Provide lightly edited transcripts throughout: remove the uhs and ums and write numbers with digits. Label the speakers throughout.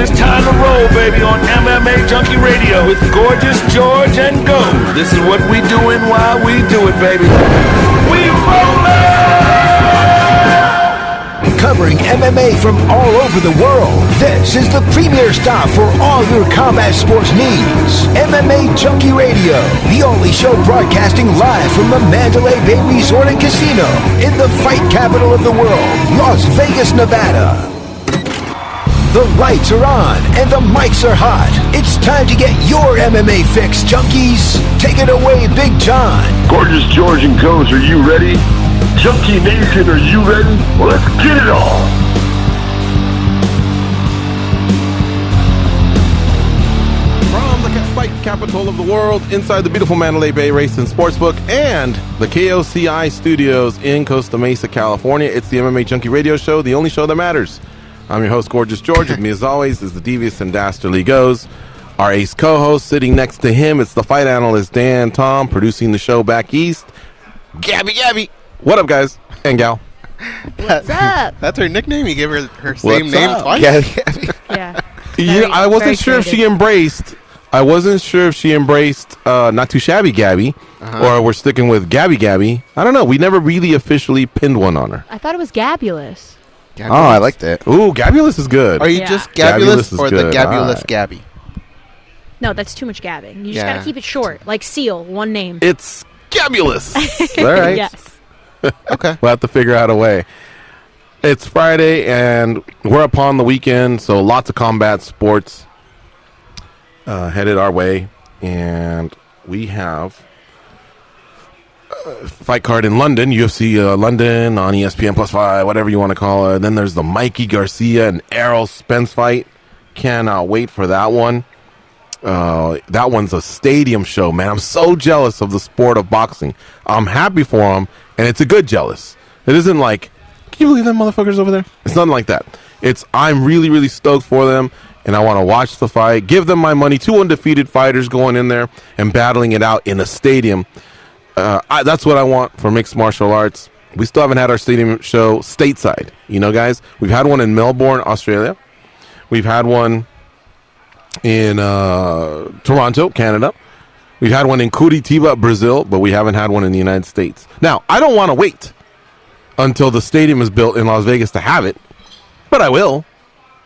Speaker 1: it's time to roll, baby, on MMA Junkie Radio with Gorgeous George and Go. This is what we doing while we do it, baby. We rollin'!
Speaker 2: Covering MMA from all over the world, this is the premier stop for all your combat sports needs. MMA Junkie Radio, the only show broadcasting live from the Mandalay Bay Resort and Casino in the fight capital of the world, Las Vegas, Nevada. The lights are on and the mics are hot. It's time to get your MMA fix, junkies. Take it away, Big John.
Speaker 3: Gorgeous George and Goes, are you ready? Junkie Nation, are you ready? Well, let's get it on.
Speaker 4: From the fight capital of the world, inside the beautiful Mandalay Bay Race and Sportsbook and the KOCI studios in Costa Mesa, California, it's the MMA Junkie Radio Show, the only show that matters. I'm your host, Gorgeous George. With me, as always, is the devious and dastardly Goes. Our ace co-host sitting next to him, it's the fight analyst Dan Tom, producing the show back east. Gabby. What up, guys and gal?
Speaker 5: What's up?
Speaker 6: That's her nickname. You gave her same
Speaker 4: What's
Speaker 6: name
Speaker 4: up?
Speaker 6: twice.
Speaker 5: Yeah.
Speaker 4: I wasn't sure if she embraced. Not Too Shabby Gabby, or we're sticking with Gabby. I don't know. We never really officially pinned one on her.
Speaker 5: I thought it was Gabulous.
Speaker 7: Oh, I like that.
Speaker 4: Ooh, Gabulous is good.
Speaker 6: Are you just Gabulous or the Gabulous Gabby?
Speaker 5: No, that's too much gabbing. You just gotta keep it short, like Seal, one name.
Speaker 4: It's Gabulous. All right.
Speaker 5: Yes.
Speaker 6: Okay.
Speaker 4: We'll have to figure out a way. It's Friday, and we're upon the weekend, so lots of combat sports headed our way. And we have a fight card in London, UFC London on ESPN Plus 5, whatever you want to call it. Then there's the Mikey Garcia and Errol Spence fight. Cannot wait for that one. That one's a stadium show, man. I'm so jealous of the sport of boxing. I'm happy for them, and it's a good jealous. It isn't like, can you believe them motherfuckers over there? It's nothing like that. It's, I'm really, really stoked for them, and I want to watch the fight, give them my money. 2 undefeated fighters going in there and battling it out in a stadium. That's what I want for mixed martial arts. We still haven't had our stadium show stateside. You know, guys, we've had one in Melbourne, Australia. We've had one in Toronto, Canada. We've had one in Curitiba, Brazil, but we haven't had one in the United States. Now, I don't want to wait until the stadium is built in Las Vegas to have it, but I will,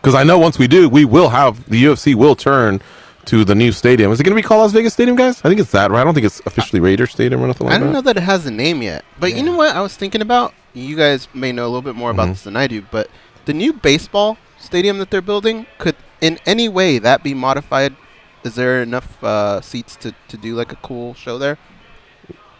Speaker 4: because I know once we do, we will have, the UFC will turn to the new stadium. Is it going to be called Las Vegas Stadium, guys? I think it's that, right? I don't think it's officially Raider Stadium or nothing like that.
Speaker 6: I don't know that it has a name yet, but you know what I was thinking about? You guys may know a little bit more about this than I do, but the new baseball stadium that they're building, could in any way that be modified? Is there enough seats to do like a cool show there?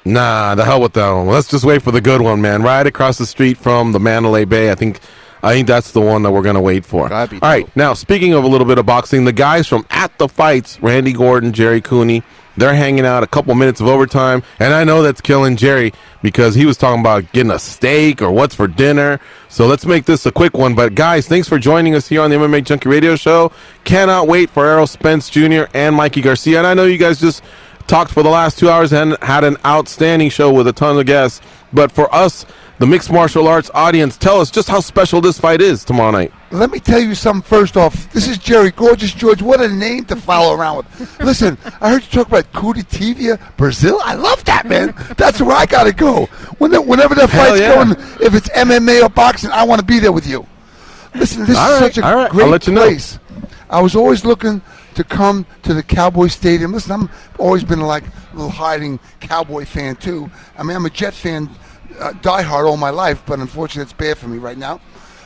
Speaker 4: Nah, the hell with that one. Let's just wait for the good one, man. Right across the street from the Mandalay Bay. I think that's the one that we're going to wait for. All right, now, speaking of a little bit of boxing, the guys from At the Fights, Randy Gordon, Jerry Cooney, they're hanging out a couple minutes of overtime, and I know that's killing Jerry because he was talking about getting a steak or what's for dinner. So let's make this a quick one. But, guys, thanks for joining us here on the MMA Junkie Radio Show. Cannot wait for Errol Spence Jr. and Mikey Garcia. And I know you guys just talked for the last 2 hours and had an outstanding show with a ton of guests. But for us, the mixed martial arts audience, tell us just how special this fight is tomorrow night.
Speaker 8: Let me tell you something first off. This is Jerry, Gorgeous George. What a name to follow around with. Listen, I heard you talk about Curitiba, Brazil. I love that, man. That's where I got to go. Whenever that fight's going, if it's MMA or boxing, I want to be there with you. Listen, this is such a great place. I was always looking to come to the Cowboy Stadium. Listen, I've always been like a little hiding Cowboy fan, too. I mean, I'm a Jet fan, diehard all my life, but unfortunately it's bad for me right now.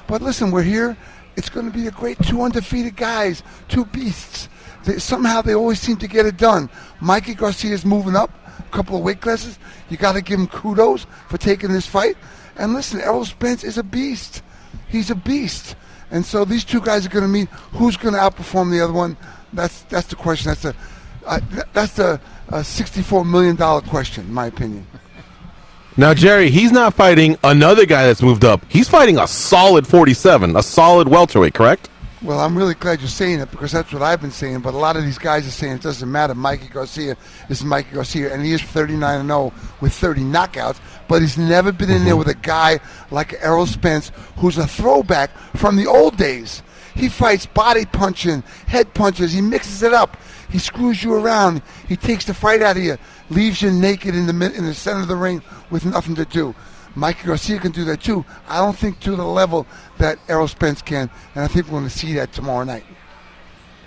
Speaker 8: But listen, we're here. It's going to be a great 2 undefeated guys, 2 beasts. Somehow they always seem to get it done. Mikey Garcia's moving up a couple of weight classes. You got to give him kudos for taking this fight. And listen, Errol Spence is a beast. He's a beast. And so these 2 guys are going to meet. Who's going to outperform the other one? That's the question. That's the $64 million question, in my opinion.
Speaker 4: Now, Jerry, he's not fighting another guy that's moved up. He's fighting a solid 47, a solid welterweight, correct?
Speaker 8: Well, I'm really glad you're saying it because that's what I've been saying. But a lot of these guys are saying it doesn't matter. Mikey Garcia is Mikey Garcia, and he is 39-0 with 30 knockouts. But he's never been in there with a guy like Errol Spence, who's a throwback from the old days. He fights body punching, head punches. He mixes it up. He screws you around. He takes the fight out of you, leaves you naked in the center of the ring with nothing to do. Mikey Garcia can do that too. I don't think to the level that Errol Spence can, and I think we're going to see that tomorrow night.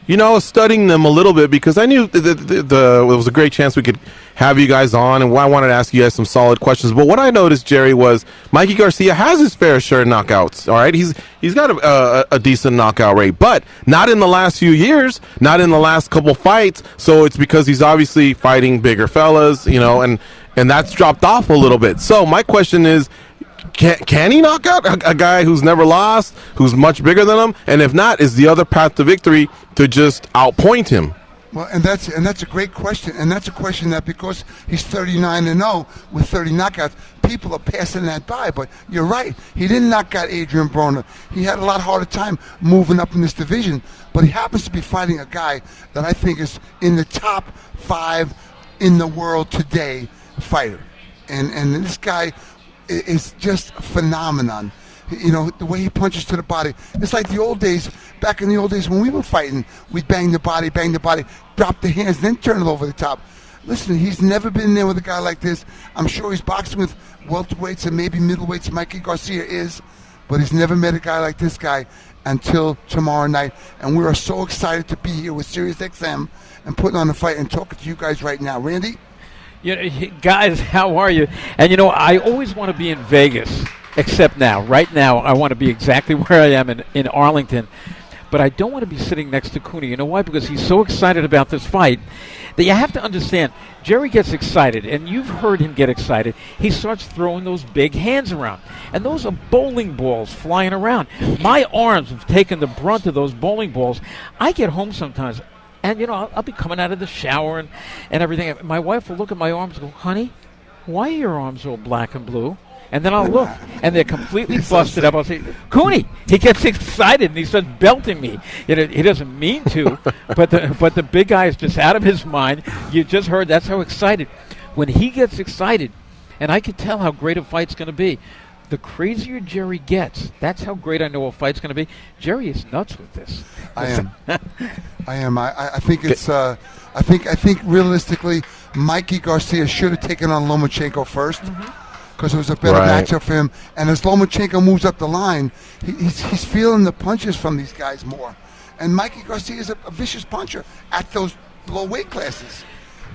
Speaker 4: You know, I was studying them a little bit because I knew it was a great chance we could have you guys on, and I wanted to ask you guys some solid questions. But what I noticed, Jerry, was Mikey Garcia has his fair share of knockouts. All right, he's got a decent knockout rate, but not in the last few years, not in the last couple fights. So it's because he's obviously fighting bigger fellas, you know, and that's dropped off a little bit. So my question is, can he knock out a guy who's never lost, who's much bigger than him? And if not, is the other path to victory to just outpoint him?
Speaker 8: Well, and that's a great question, and that's a question that because he's 39-0 with 30 knockouts, people are passing that by. But you're right, he didn't knock out Adrian Broner. He had a lot harder time moving up in this division, but he happens to be fighting a guy that I think is in the top 5 in the world today fighter, and this guy is just a phenomenon. You know, the way he punches to the body. It's like the old days, back in the old days when we were fighting, we'd bang the body, drop the hands, then turn it over the top. Listen, he's never been there with a guy like this. I'm sure he's boxing with welterweights and maybe middleweights, Mikey Garcia is, but he's never met a guy like this guy until tomorrow night. And we are so excited to be here with SiriusXM and putting on the fight and talking to you guys right now. Randy?
Speaker 7: You know, guys, how are you? And, you know, I always want to be in Vegas, except now. Right now, I want to be exactly where I am in Arlington. But I don't want to be sitting next to Cooney. You know why? Because he's so excited about this fight that you have to understand, Jerry gets excited, and you've heard him get excited. He starts throwing those big hands around. And those are bowling balls flying around. My arms have taken the brunt of those bowling balls. I get home sometimes, and, you know, I'll be coming out of the shower and everything. My wife will look at my arms and go, honey, why are your arms all black and blue? And then I'll look, and they're completely busted up. I'll say, Cooney, he gets excited, and he starts belting me. You know, he doesn't mean to, but the big guy is just out of his mind. You just heard that's how excited. When he gets excited, and I can tell how great a fight's going to be, the crazier Jerry gets, that's how great I know a fight's going to be. Jerry is nuts with this.
Speaker 8: I am. I think it's. I think realistically, Mikey Garcia should have taken on Lomachenko first because it was a better matchup for him. And as Lomachenko moves up the line, he's feeling the punches from these guys more. And Mikey Garcia is a vicious puncher at those low weight classes.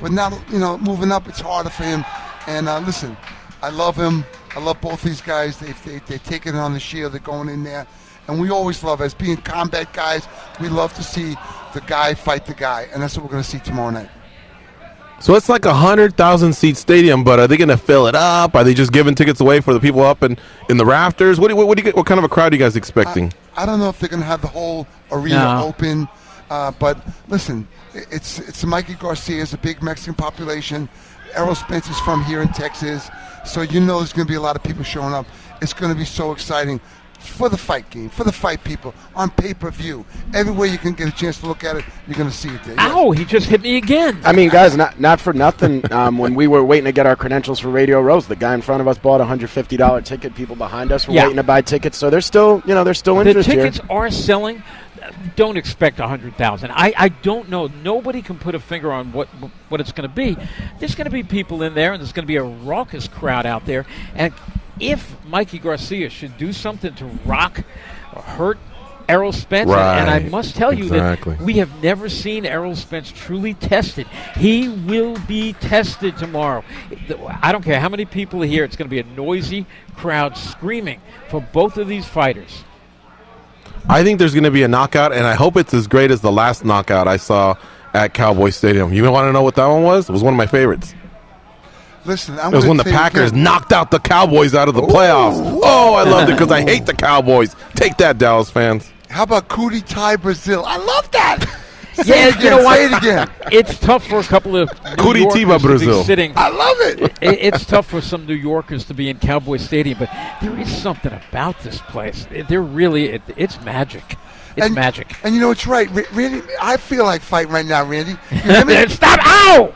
Speaker 8: But now, you know, moving up, it's harder for him. And listen, I love him. I love both these guys. They've taken it on the shield. They're going in there. And we always love, as being combat guys, we love to see the guy fight the guy. And that's what we're going to see tomorrow night.
Speaker 4: So it's like 100,000 seat stadium, but are they going to fill it up? Are they just giving tickets away for the people up in the rafters? What kind of a crowd are you guys expecting?
Speaker 8: I don't know if they're going to have the whole arena open. But listen, it's Mikey Garcia. It's a big Mexican population. Errol Spence is from here in Texas. So you know there's going to be a lot of people showing up. It's going to be so exciting for the fight game, for the fight people, on pay-per-view. Everywhere you can get a chance to look at it, you're going to see it there.
Speaker 7: Ow, he just hit me again.
Speaker 9: I mean, guys, not for nothing. When we were waiting to get our credentials for Radio Rose, the guy in front of us bought a $150 ticket. People behind us were waiting to buy tickets. So there's still, interest here.
Speaker 7: The tickets are selling. Don't expect 100,000. I don't know. Nobody can put a finger on what it's going to be. There's going to be people in there, and there's going to be a raucous crowd out there. And if Mikey Garcia should do something to rock or hurt Errol Spence, and I must tell you that we have never seen Errol Spence truly tested. He will be tested tomorrow. I don't care how many people are here. It's going to be a noisy crowd screaming for both of these fighters.
Speaker 4: I think there's going to be a knockout, and I hope it's as great as the last knockout I saw at Cowboy Stadium. You want to know what that one was? It was one of my favorites.
Speaker 8: Listen,
Speaker 4: it was when the Packers knocked out the Cowboys out of the playoffs. Oh, I loved it because I hate the Cowboys. Take that, Dallas fans.
Speaker 8: How about Cootie Tie Brazil? I love that.
Speaker 7: Yeah, you know what? Say it again. It's tough for a couple of New Yorkers to be sitting.
Speaker 8: I love it.
Speaker 7: It's tough for some New Yorkers to be in Cowboy Stadium, but there is something about this place. It's magic. It's magic.
Speaker 8: And you know, it's right. Randy, I feel like fighting right now, Randy. You hear me?
Speaker 7: Stop. Ow!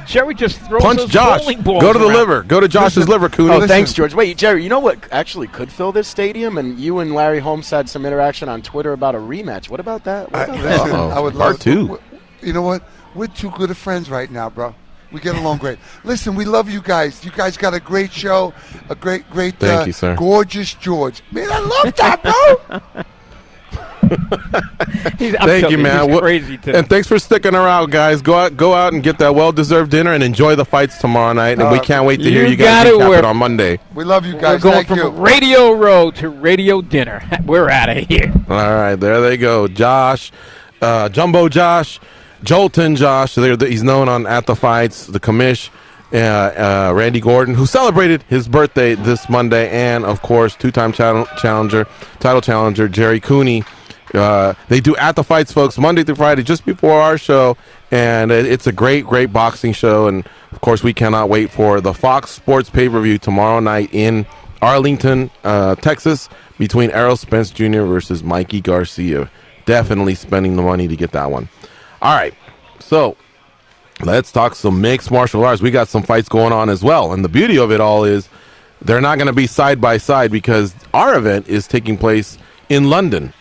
Speaker 7: Jerry just throws
Speaker 4: Punch
Speaker 7: those
Speaker 4: Josh.
Speaker 7: bowling balls
Speaker 4: Go to the
Speaker 7: around.
Speaker 4: liver. Go to Josh's liver, Cooney.
Speaker 9: Oh, thanks, George. Wait, Jerry, you know what actually could fill this stadium? And you and Larry Holmes had some interaction on Twitter about a rematch. What about that?
Speaker 8: Listen, I would love
Speaker 4: Part two.
Speaker 8: You know what? We're too good of friends right now, bro. We get along great. Listen, we love you guys. You guys got a great show, a great,
Speaker 4: Thank you, sir.
Speaker 8: gorgeous George. Man, I love that, bro.
Speaker 4: Thank you, man.
Speaker 7: He's crazy today.
Speaker 4: And thanks for sticking around, guys. Go out and get that well-deserved dinner and enjoy the fights tomorrow night. And we can't wait to hear you guys recap it on Monday.
Speaker 8: We love you guys.
Speaker 7: We're going
Speaker 8: Thank
Speaker 7: from
Speaker 8: you.
Speaker 7: Radio Row to Radio Dinner. We're out of here.
Speaker 4: All right, there they go. Josh, Jumbo Josh, Jolton Josh. He's known on At the Fights, the commish. Randy Gordon, who celebrated his birthday this Monday, and of course, two-time title challenger Jerry Cooney. They do At the Fights, folks, Monday through Friday, just before our show, and it's a great boxing show. And of course, we cannot wait for the Fox Sports pay-per-view tomorrow night in Arlington, Texas, between Errol Spence Jr. versus Mikey Garcia. Definitely spending the money to get that one. All right, so let's talk some mixed martial arts. We got some fights going on as well. And the beauty of it all is they're not going to be side by side because our event is taking place in London.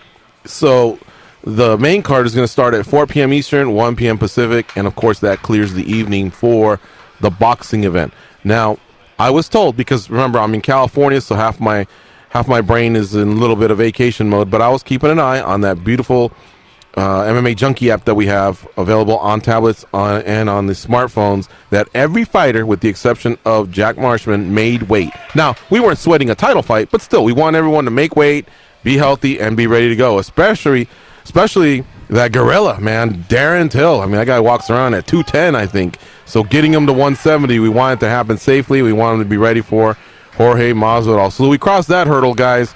Speaker 4: So the main card is going to start at 4 p.m. Eastern, 1 p.m. Pacific. And, of course, that clears the evening for the boxing event. Now, I was told, because, remember, I'm in California, so half my brain is in a little bit of vacation mode. But I was keeping an eye on that beautiful MMAjunkie app that we have available on tablets and on the smartphones, that every fighter, with the exception of Jack Marshman, made weight. Now, we weren't sweating a title fight, but still, we want everyone to make weight, be healthy, and be ready to go, especially that gorilla, man, Darren Till. I mean, that guy walks around at 210, I think. So getting him to 170, we want it to happen safely. We want him to be ready for Jorge Masvidal. So we crossed that hurdle, guys.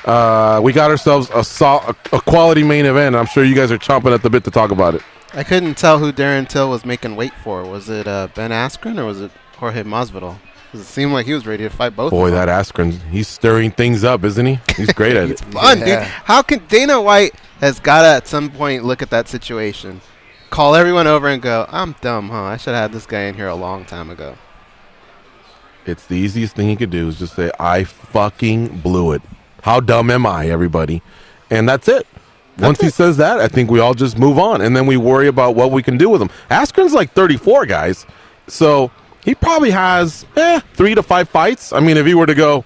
Speaker 4: We got ourselves a quality main event. I'm sure you guys are chomping at the bit to talk about it.
Speaker 6: I couldn't tell who Darren Till was making weight for. Was it Ben Askren or was it Jorge Masvidal? Because it seemed like he was ready to fight both.
Speaker 4: Boy, that Askren, he's stirring things up, isn't he? He's great at it.
Speaker 6: It's fun, dude. How can Dana White has got to at some point look at that situation, call everyone over and go, I'm dumb, huh? I should have had this guy in here a long time ago.
Speaker 4: It's the easiest thing he could do is just say, I fucking blew it. How dumb am I, everybody? And that's it. Once he says that, I think we all just move on, and then we worry about what we can do with him. Askren's like 34, guys. So he probably has 3 to 5 fights. I mean, if he were to go,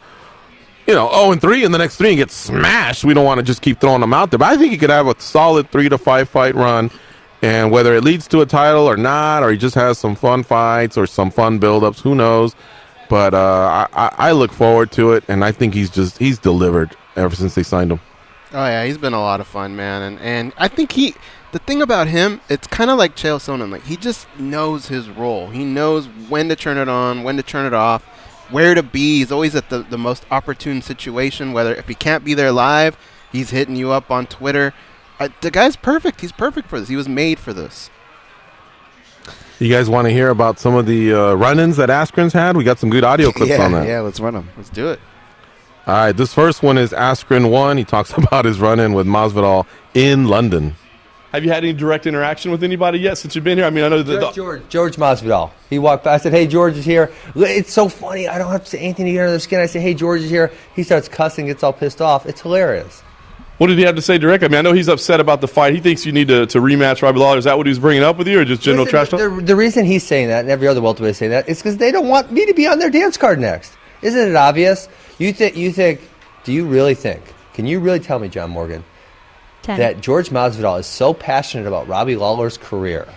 Speaker 4: 0-3 in the next 3 and get smashed, we don't want to just keep throwing him out there. But I think he could have a solid 3 to 5 fight run, and whether it leads to a title or not, or he just has some fun fights or some fun build-ups, who knows? But I look forward to it, and I think he's delivered ever since they signed him.
Speaker 6: Oh, yeah, he's been a lot of fun, man. And I think the thing about him, it's kind of like Chael Sonnen. Like, he just knows his role. He knows when to turn it on, when to turn it off, where to be. He's always at the most opportune situation, whether if he can't be there live, he's hitting you up on Twitter. The guy's perfect. He's perfect for this. He was made for this.
Speaker 4: You guys want to hear about some of the run-ins that Askren's had? We got some good audio clips on that.
Speaker 6: Yeah, let's run them. Let's do it.
Speaker 4: All right, this first one is Askren 1. He talks about his run-in with Masvidal in London.
Speaker 10: Have you had any direct interaction with anybody yet since you've been here? I mean, I know
Speaker 11: George Masvidal. He walked by. I said, hey, George is here. It's so funny. I don't have to say anything to get under their skin. I say, hey, George is here. He starts cussing, gets all pissed off. It's hilarious.
Speaker 10: What did he have to say directly? I mean, I know he's upset about the fight. He thinks you need to rematch Robbie Lawler. Is that what he was bringing up with you, or just general trash talk?
Speaker 11: The reason he's saying that, and every other welterweight is saying that, is because they don't want me to be on their dance card next. Isn't it obvious? Do you really think, can you really tell me, John Morgan,
Speaker 5: 10.
Speaker 11: that George Masvidal is so passionate about Robbie Lawler's career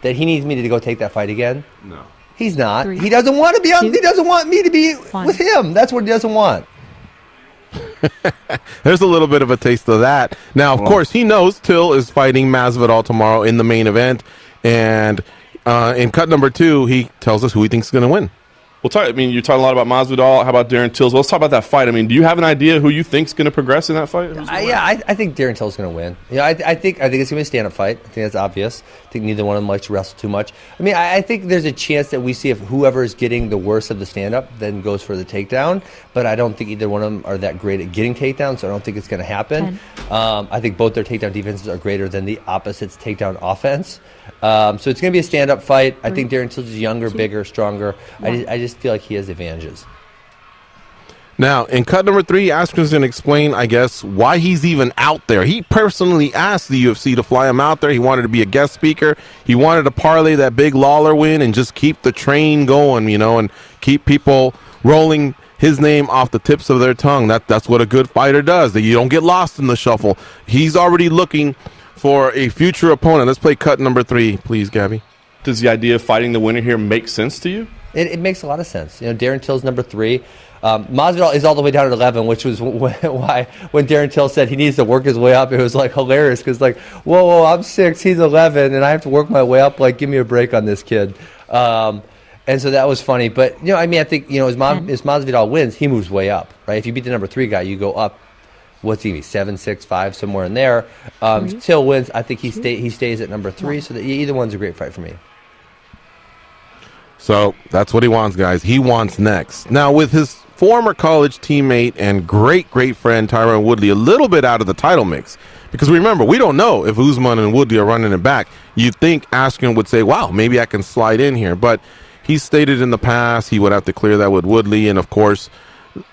Speaker 11: that he needs me to go take that fight again?
Speaker 10: No.
Speaker 11: He's not.
Speaker 5: 3,
Speaker 11: He doesn't want to be on.
Speaker 5: 2,
Speaker 11: He doesn't want me to be
Speaker 5: 1.
Speaker 11: with him. That's what he doesn't want.
Speaker 4: There's a little bit of a taste of that. Now, of course, he knows Till is fighting Masvidal tomorrow in the main event. And in cut number 2, he tells us who he thinks is going to win.
Speaker 10: Well, you're talking a lot about Masvidal. How about Darren Till? Let's talk about that fight. I mean, do you have an idea who you think's going to progress in that fight?
Speaker 11: I think Darren Till's going to win. I think it's going to be a stand-up fight. I think that's obvious. I think neither one of them likes to wrestle too much. I mean, I think there's a chance that we see if whoever is getting the worst of the stand-up then goes for the takedown. But I don't think either one of them are that great at getting takedowns, so I don't think it's going to happen. I think both their takedown defenses are greater than the opposite's takedown offense. So it's going to be a stand-up fight. I think Darren Till's younger, bigger, stronger. I just feel like he has advantages.
Speaker 4: Now, in cut number 3, Askren's going to explain, I guess, why he's even out there. He personally asked the UFC to fly him out there. He wanted to be a guest speaker. He wanted to parlay that big Lawler win and just keep the train going, and keep people rolling his name off the tips of their tongue. That's what a good fighter does. That you don't get lost in the shuffle. He's already looking for a future opponent. Let's play cut number 3, please, Gabby.
Speaker 10: Does the idea of fighting the winner here make sense to you?
Speaker 11: It makes a lot of sense. Darren Till's number 3. Masvidal is all the way down at 11, which was why when Darren Till said he needs to work his way up, it was like hilarious because whoa, I'm 6, he's 11, and I have to work my way up. Like, give me a break on this kid. And so that was funny. But I think as Masvidal wins, he moves way up, right? If you beat the number 3 guy, you go up. What's he? 7, 6, 5, somewhere in there. Till wins. I think he stays at number 3. So that either one's a great fight for me.
Speaker 4: So that's what he wants, guys. He wants next. Now, with his former college teammate and great friend Tyron Woodley a little bit out of the title mix, because remember, we don't know if Usman and Woodley are running it back. You'd think Askren would say, wow, maybe I can slide in here. But he stated in the past he would have to clear that with Woodley. And, of course,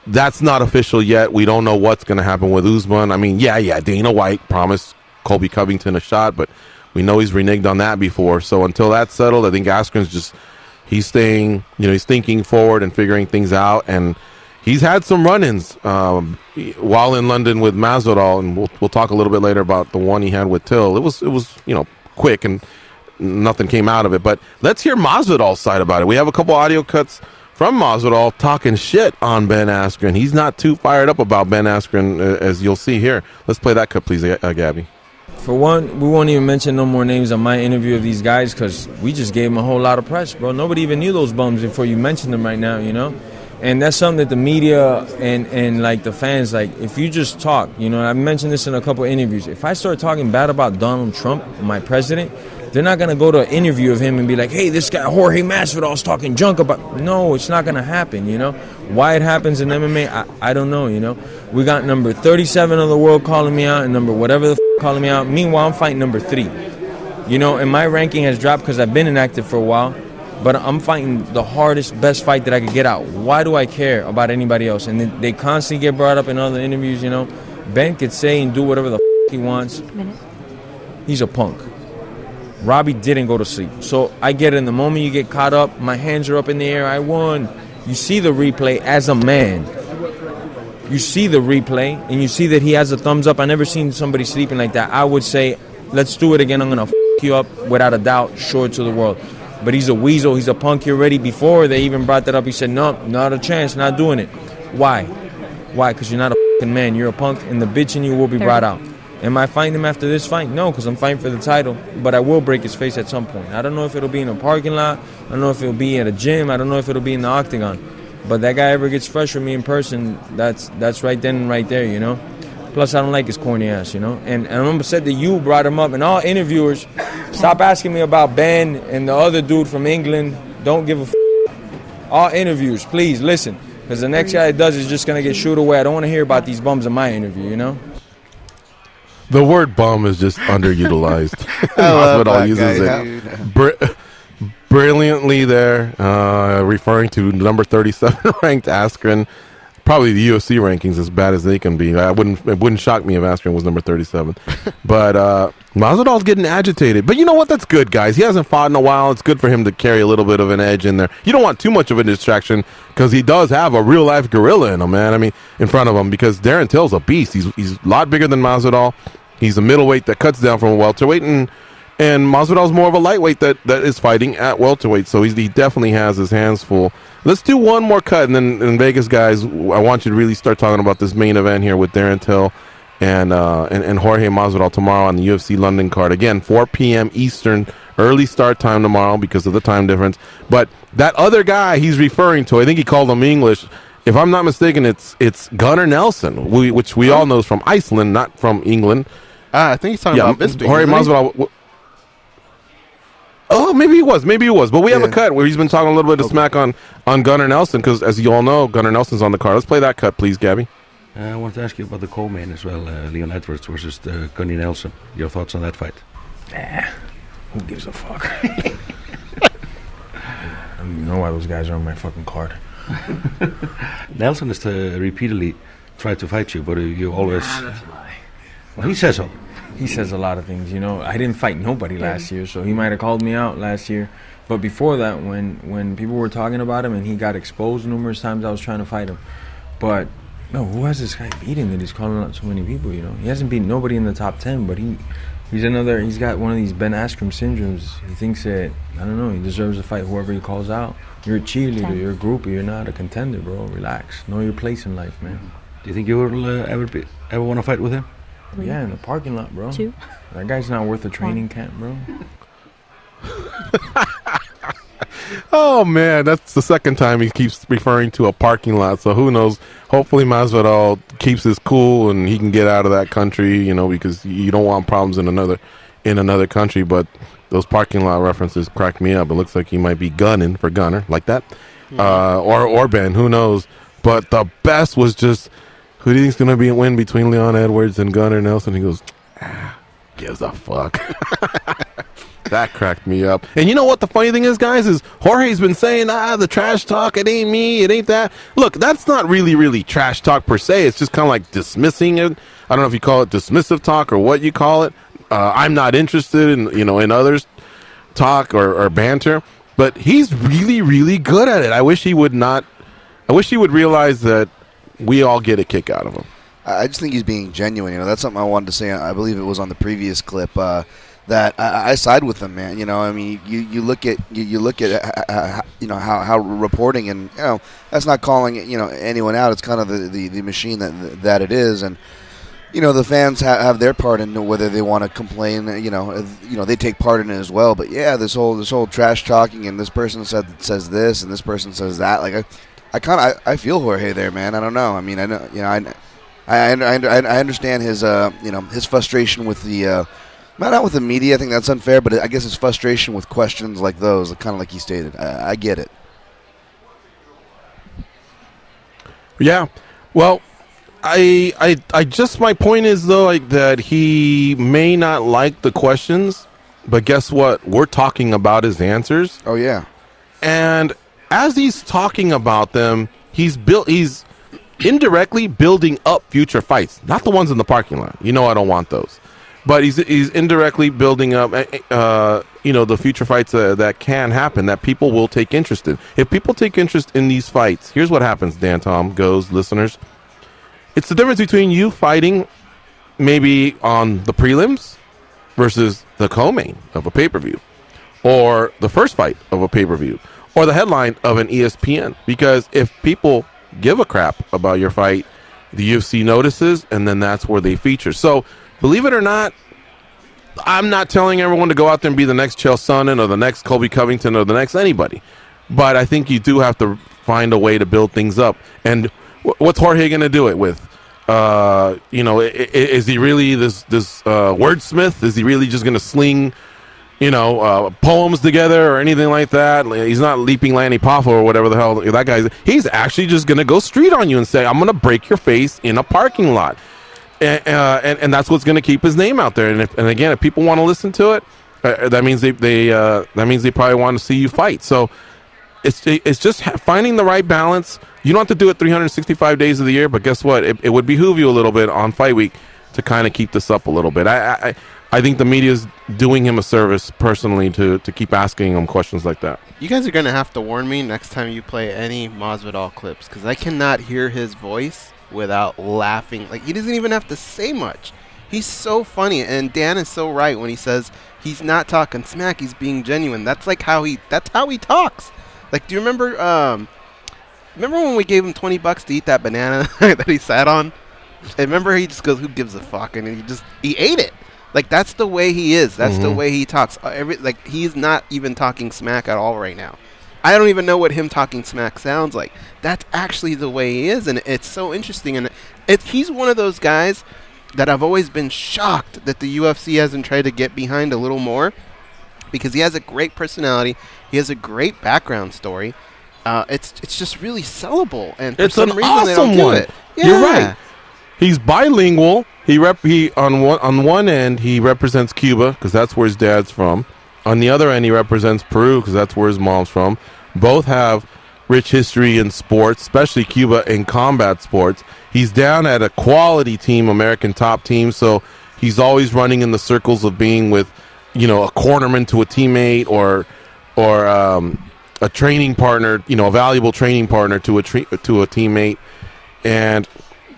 Speaker 4: that's not official yet. We don't know what's going to happen with Usman. I mean, yeah, Dana White promised Colby Covington a shot, but we know he's reneged on that before. So until that's settled, I think Askren's he's staying, he's thinking forward and figuring things out. And he's had some run-ins while in London with Masvidal, and we'll talk a little bit later about the one he had with Till. It was quick and nothing came out of it. But let's hear Masvidal's side about it. We have a couple audio cuts from Masvidal talking shit on Ben Askren. He's not too fired up about Ben Askren, as you'll see here. Let's play that cut, please, Gabby.
Speaker 12: For one, we won't even mention no more names on my interview of these guys because we just gave them a whole lot of press, bro. Nobody even knew those bums before you mentioned them right now, And that's something that the media and like the fans, like, if you just talk, I mentioned this in a couple of interviews. If I start talking bad about Donald Trump, my president, they're not going to go to an interview of him and be like, hey, this guy Jorge Masvidal's talking junk about. No, it's not going to happen, Why it happens in MMA, I don't know, We got number 37 of the world calling me out and number whatever the calling me out. Meanwhile, I'm fighting number 3. And my ranking has dropped because I've been inactive for a while. But I'm fighting the hardest, best fight that I could get out. Why do I care about anybody else? And they constantly get brought up in other interviews, Ben could say and do whatever the he wants. He's a punk. Robbie didn't go to sleep. So I get it. In the moment you get caught up, my hands are up in the air. I won. You see the replay as a man. You see the replay, and you see that he has a thumbs up. I never seen somebody sleeping like that. I would say, let's do it again. I'm going to you up without a doubt, show it to the world. But he's a weasel. He's a punk already. Before they even brought that up, he said, no, not a chance, not doing it. Why? Why? Because you're not a fucking man. You're a punk, and the bitch in you will be brought out. Am I fighting him after this fight? No, because I'm fighting for the title. But I will break his face at some point. I don't know if it'll be in a parking lot. I don't know if it'll be at a gym. I don't know if it'll be in the octagon. But that guy ever gets fresh with me in person, that's right then and right there, Plus, I don't like his corny ass, And I'm upset that you brought him up. And all interviewers, stop asking me about Ben and the other dude from England. Don't give a f***. All interviews, please, listen. Because the next guy that does is just going to get shooed away. I don't want to hear about these bums in my interview,
Speaker 4: The word bum is just underutilized.
Speaker 6: Masvidal
Speaker 4: uses it brilliantly there, referring to number 37 ranked Askren. Probably the UFC rankings as bad as they can be. It wouldn't shock me if Askren was number 37. But Masvidal's getting agitated. But you know what? That's good, guys. He hasn't fought in a while. It's good for him to carry a little bit of an edge in there. You don't want too much of a distraction because he does have a real-life gorilla in him, man. I mean, in front of him, because Darren Till's a beast. He's a lot bigger than Masvidal. He's a middleweight that cuts down from a welterweight, and Masvidal's more of a lightweight that is fighting at welterweight. So he definitely has his hands full. Let's do one more cut, and then in Vegas, guys, I want you to really start talking about this main event here with Darren Till and Jorge Masvidal tomorrow on the UFC London card. Again, 4 p.m. Eastern Early start time tomorrow because of the time difference. But that other guy he's referring to, I think he called him English. If I'm not mistaken, it's Gunnar Nelson, which we all know is from Iceland, not from England.
Speaker 6: I think he's talking about Bisping.
Speaker 4: Jorge Masvidal. Oh, maybe he was. But we have a cut where he's been talking a little bit of smack on Gunnar Nelson because, as you all know, Gunnar Nelson's on the card. Let's play that cut, please, Gabby.
Speaker 13: I want to ask you about the co-main as well, Leon Edwards versus Gunnar Nelson. Your thoughts on that fight?
Speaker 12: Who gives a fuck? I don't even know why those guys are on my fucking card.
Speaker 13: Nelson has repeatedly tried to fight you, but you always...
Speaker 12: that's a lie.
Speaker 13: Well, he says so.
Speaker 12: He says a lot of things, you know. I didn't fight nobody last year, so he might have called me out last year. But before that, when people were talking about him and he got exposed numerous times, I was trying to fight him. But, no, who has this guy beaten that he's calling out so many people, you know? He hasn't beaten nobody in the top 10, but he's got one of these Ben Askren syndromes. He thinks that, I don't know, he deserves to fight whoever he calls out. You're a cheerleader, you're a groupie, you're not a contender, bro. Relax. Know your place in life, man.
Speaker 13: Do you think you will ever want to fight with him?
Speaker 12: Yeah, in the parking lot, bro.
Speaker 5: 2.
Speaker 12: That guy's not worth a training camp, bro.
Speaker 4: Oh, man, that's the second time he keeps referring to a parking lot. So who knows? Hopefully Masvidal keeps his cool and he can get out of that country, you know, because you don't want problems in another country. But those parking lot references crack me up. It looks like he might be gunning for Gunner like that. Or Ben, who knows? But the best was just, who do you think's going to be a win between Leon Edwards and Gunnar Nelson? He goes, gives a fuck. That cracked me up. And you know what the funny thing is, guys, is Jorge's been saying, the trash talk, it ain't me, it ain't that. Look, that's not really trash talk per se. It's just kind of like dismissing it. I don't know if you call it dismissive talk or what you call it. I'm not interested in others' talk or banter. But he's really good at it. I wish he would realize that we all get a kick out of him.
Speaker 14: I just think he's being genuine. You know, that's something I wanted to say. I believe it was on the previous clip that I side with him, man. You know, I mean, you look at how reporting, and you know, that's not calling anyone out. It's kind of the machine that it is, and you know, the fans have their part in whether they want to complain. You know, they take part in it as well. But yeah, this whole trash talking, and this person says this, and this person says that. Like I feel Jorge there, man. I don't know. I mean, I know, you know, I understand his his frustration with the not with the media. I think that's unfair, but I guess his frustration with questions like those, kind of like he stated. I get it.
Speaker 4: Yeah. Well, I just, my point is though, like, that he may not like the questions, but guess what? We're talking about his answers.
Speaker 14: Oh yeah.
Speaker 4: And as he's talking about them, he's indirectly building up future fights, not the ones in the parking lot. You know, I don't want those, but he's indirectly building up, the future fights that can happen, that people will take interest in. If people take interest in these fights, here's what happens, Dan, Tom, goes, listeners. It's the difference between you fighting maybe on the prelims versus the co-main of a pay-per-view, or the first fight of a pay-per-view, or the headline of an ESPN. Because if people give a crap about your fight, the UFC notices, and then that's where they feature. So, believe it or not, I'm not telling everyone to go out there and be the next Chael Sonnen or the next Colby Covington or the next anybody. But I think you do have to find a way to build things up. And what's Jorge going to do it with? Is he really this wordsmith? Is he really just going to sling poems together or anything like that? He's not Leaping Lanny Poffo or whatever the hell that guy is. He's actually just going to go street on you and say, I'm going to break your face in a parking lot. And that's what's going to keep his name out there. And again, if people want to listen to it, that means they probably want to see you fight. So it's just finding the right balance. You don't have to do it 365 days of the year, but guess what? It would behoove you a little bit on fight week to kind of keep this up a little bit. I think the media is doing him a service personally to keep asking him questions like that.
Speaker 6: You guys are going to have to warn me next time you play any Masvidal clips, because I cannot hear his voice without laughing. Like, he doesn't even have to say much. He's so funny, and Dan is so right when he says he's not talking smack, he's being genuine. That's how he talks. Like, do you remember when we gave him $20 to eat that banana that he sat on? And remember, he just goes, who gives a fuck? And he ate it. Like, that's the way he is. That's the way he talks. He's not even talking smack at all right now. I don't even know what him talking smack sounds like. That's actually the way he is, and it's so interesting. And he's one of those guys that I've always been shocked that the UFC hasn't tried to get behind a little more, because he has a great personality. He has a great background story. It's just really sellable, and for some reason they don't do it. Yeah.
Speaker 4: You're right. He's bilingual. He on one end he represents Cuba because that's where his dad's from. On the other end he represents Peru because that's where his mom's from. Both have rich history in sports, especially Cuba in combat sports. He's down at a quality team, American top team, so he's always running in the circles of being with, a cornerman to a teammate or a training partner, a valuable training partner to a teammate. And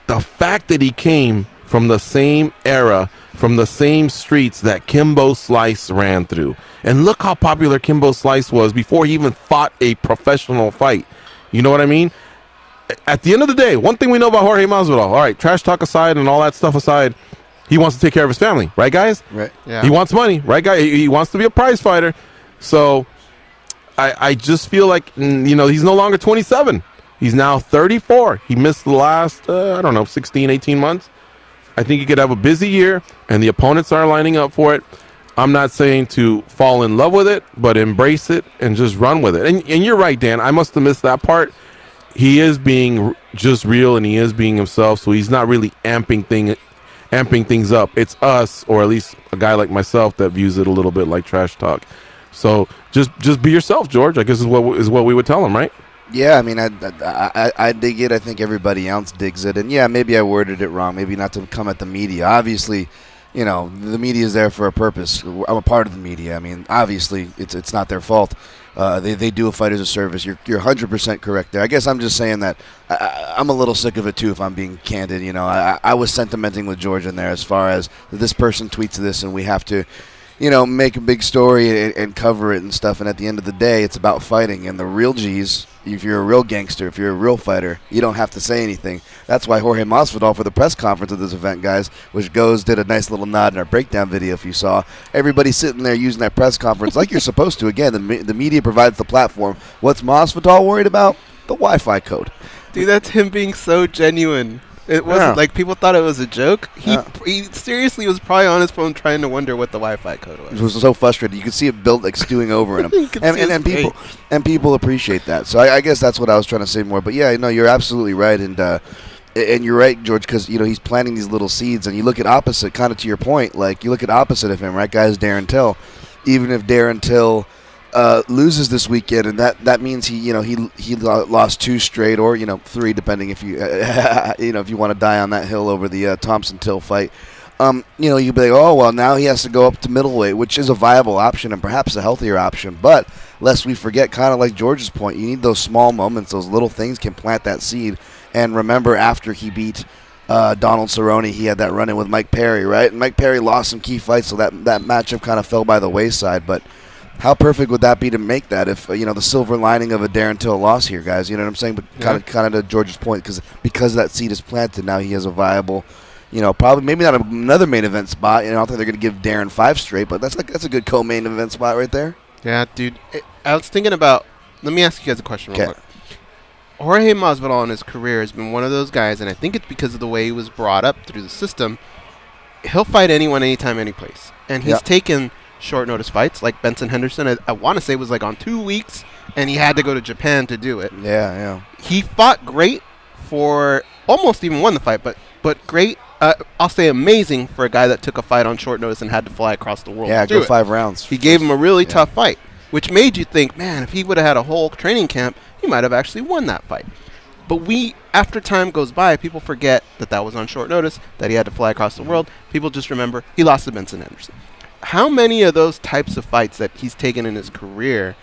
Speaker 4: the fact that he came from the same era, from the same streets that Kimbo Slice ran through. And look how popular Kimbo Slice was before he even fought a professional fight. You know what I mean? At the end of the day, one thing we know about Jorge Masvidal, all right, trash talk aside and all that stuff aside, he wants to take care of his family. Right, guys?
Speaker 14: Right.
Speaker 6: Yeah.
Speaker 4: He wants money. Right, guy? He wants to be a prize fighter. So I just feel like, he's no longer 27. He's now 34. He missed the last, 16, 18 months. I think he could have a busy year, and the opponents are lining up for it. I'm not saying to fall in love with it, but embrace it and just run with it. And you're right, Dan. I must have missed that part. He is being just real, and he is being himself, so he's not really amping things up. It's us, or at least a guy like myself, that views it a little bit like trash talk. So just be yourself, George, I guess is what we would tell him, right?
Speaker 14: Yeah, I mean, I dig it. I think everybody else digs it. And, yeah, maybe I worded it wrong. Maybe not to come at the media. Obviously, the media is there for a purpose. I'm a part of the media. I mean, obviously, it's not their fault. They do a fight as a service. You're 100% correct there. I guess I'm just saying that I'm a little sick of it, too, if I'm being candid. I was sentimenting with George in there as far as this person tweets this and we have to make a big story and cover it and stuff. And at the end of the day, it's about fighting. And the real G's, if you're a real gangster, if you're a real fighter, you don't have to say anything. That's why Jorge Masvidal, for the press conference of this event, guys, which did a nice little nod in our breakdown video if you saw. Everybody sitting there using that press conference like you're supposed to. Again, the media provides the platform. What's Masvidal worried about? The Wi-Fi code.
Speaker 6: Dude, that's him being so genuine. It wasn't like people thought it was a joke. He seriously was probably on his phone trying to wonder what the Wi-Fi code was.
Speaker 14: He was so frustrated. You could see it built like stewing over in him. and people appreciate that. So I guess that's what I was trying to say more. But yeah, no, you're absolutely right. And you're right, George, because he's planting these little seeds. And you look at opposite, kind of to your point, like you look at opposite of him, right, guys? Darren Till. Even if Darren Till loses this weekend, and that means he lost 2 straight, or 3, depending if you if you want to die on that hill over the Thompson Till fight. You'd be like, oh well, now he has to go up to middleweight, which is a viable option and perhaps a healthier option. But lest we forget, kind of like George's point, you need those small moments, those little things can plant that seed. And remember, after he beat Donald Cerrone, he had that run-in with Mike Perry, right? And Mike Perry lost some key fights, so that matchup kind of fell by the wayside. But how perfect would that be to make that if, the silver lining of a Darren Till loss here, guys? You know what I'm saying? But kind of to George's point, because that seed is planted, now he has a viable, probably maybe not another main event spot. I don't think they're going to give Darren 5 straight, but that's a good co-main event spot right there.
Speaker 6: Yeah, dude. I was thinking about, let me ask you guys a question real quick. Jorge Masvidal in his career has been one of those guys, and I think it's because of the way he was brought up through the system. He'll fight anyone, anytime, any place. And he's taken short notice fights like Benson Henderson. I want to say it was like on 2 weeks, and he had to go to Japan to do it.
Speaker 14: Yeah.
Speaker 6: He fought great for almost even won the fight, but great. I'll say amazing for a guy that took a fight on short notice and had to fly across the world.
Speaker 14: Yeah,
Speaker 6: to do
Speaker 14: go 5 rounds.
Speaker 6: He gave him a really tough fight, which made you think, man, if he would have had a whole training camp, he might have actually won that fight. But after time goes by, people forget that was on short notice, that he had to fly across the world. People just remember he lost to Benson Henderson. How many of those types of fights that he's taken in his career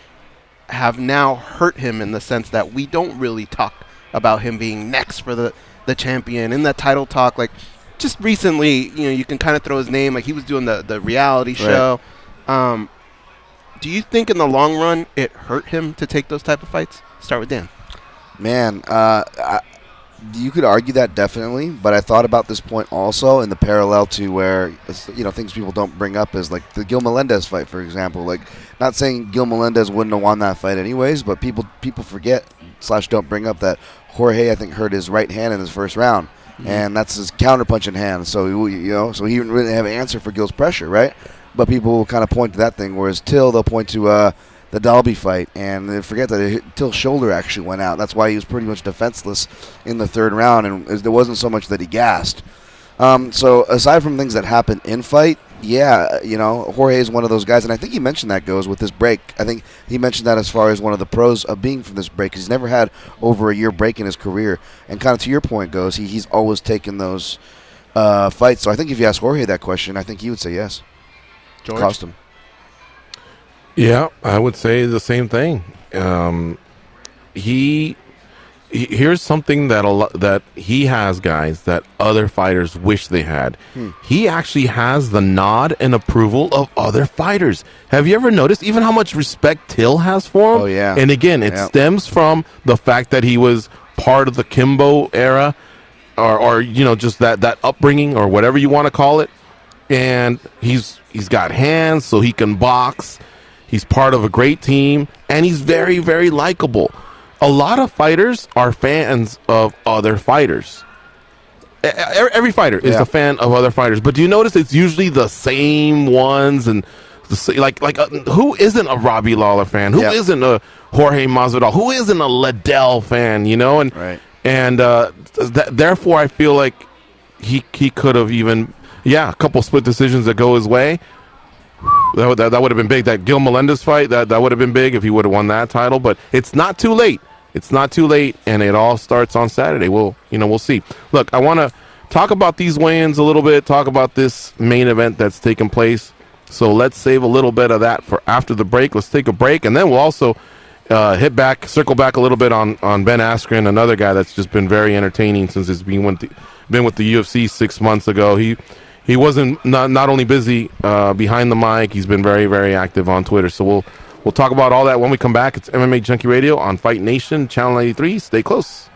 Speaker 6: have now hurt him in the sense that we don't really talk about him being next for the champion in that title talk? Like, just recently, you can kind of throw his name, like he was doing the reality show. Do you think in the long run it hurt him to take those type of fights? Start with Dan.
Speaker 14: Man, You could argue that definitely, but I thought about this point also in the parallel to where things people don't bring up is like the Gil Melendez fight, for example. Like, not saying Gil Melendez wouldn't have won that fight anyways, but people forget / don't bring up that Jorge, I think, hurt his right hand in his first round, and that's his counterpunching hand. So so he didn't really have an answer for Gil's pressure, right? But people will kind of point to that thing, whereas Till, they'll point to the Dalby fight, and they forget that Till's shoulder actually went out. That's why he was pretty much defenseless in the third round, and there wasn't so much that he gassed. So aside from things that happen in fight, Jorge is one of those guys, and I think he mentioned that goes with this break. I think he mentioned that as far as one of the pros of being from this break, because he's never had over a year break in his career. And kind of to your point goes, he's always taken those fights. So I think if you ask Jorge that question, I think he would say yes.
Speaker 6: George?
Speaker 14: Cost him.
Speaker 4: Yeah, I would say the same thing. Here's something that he has, guys, that other fighters wish they had. He actually has the nod and approval of other fighters. Have you ever noticed even how much respect Till has for him?
Speaker 14: Oh, yeah.
Speaker 4: And again, it stems from the fact that he was part of the Kimbo era, or just that upbringing, or whatever you want to call it. And he's got hands, so he can box. He's part of a great team, and he's very, very likable. A lot of fighters are fans of other fighters. Every fighter is a fan of other fighters, but do you notice it's usually the same ones? And who isn't a Robbie Lawler fan? Who isn't a Jorge Masvidal? Who isn't a Liddell fan? Therefore, I feel like he could have even a couple split decisions that go his way. That would have been big. That Gil Melendez fight, that would have been big if he would have won that title. But it's not too late. It's not too late, and it all starts on Saturday. We'll see. Look, I want to talk about these weigh-ins a little bit, talk about this main event that's taking place. So let's save a little bit of that for after the break. Let's take a break, and then we'll also circle back a little bit on Ben Askren, another guy that's just been very entertaining since he's been with the UFC 6 months ago. He wasn't not only busy behind the mic, he's been very, very active on Twitter. So we'll talk about all that when we come back. It's MMA Junkie Radio on Fight Nation, Channel 93. Stay close.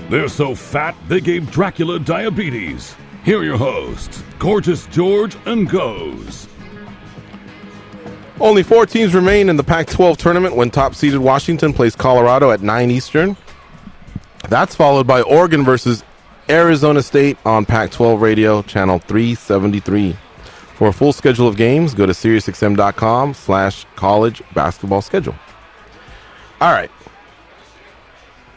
Speaker 15: They're so fat, they gave Dracula diabetes. Here are your hosts, Gorgeous George and Goes.
Speaker 4: Only 4 teams remain in the Pac-12 tournament when top-seeded Washington plays Colorado at 9 Eastern. That's followed by Oregon versus Arizona State on Pac-12 Radio, channel 373. For a full schedule of games, go to SiriusXM.com/college basketball schedule. All right.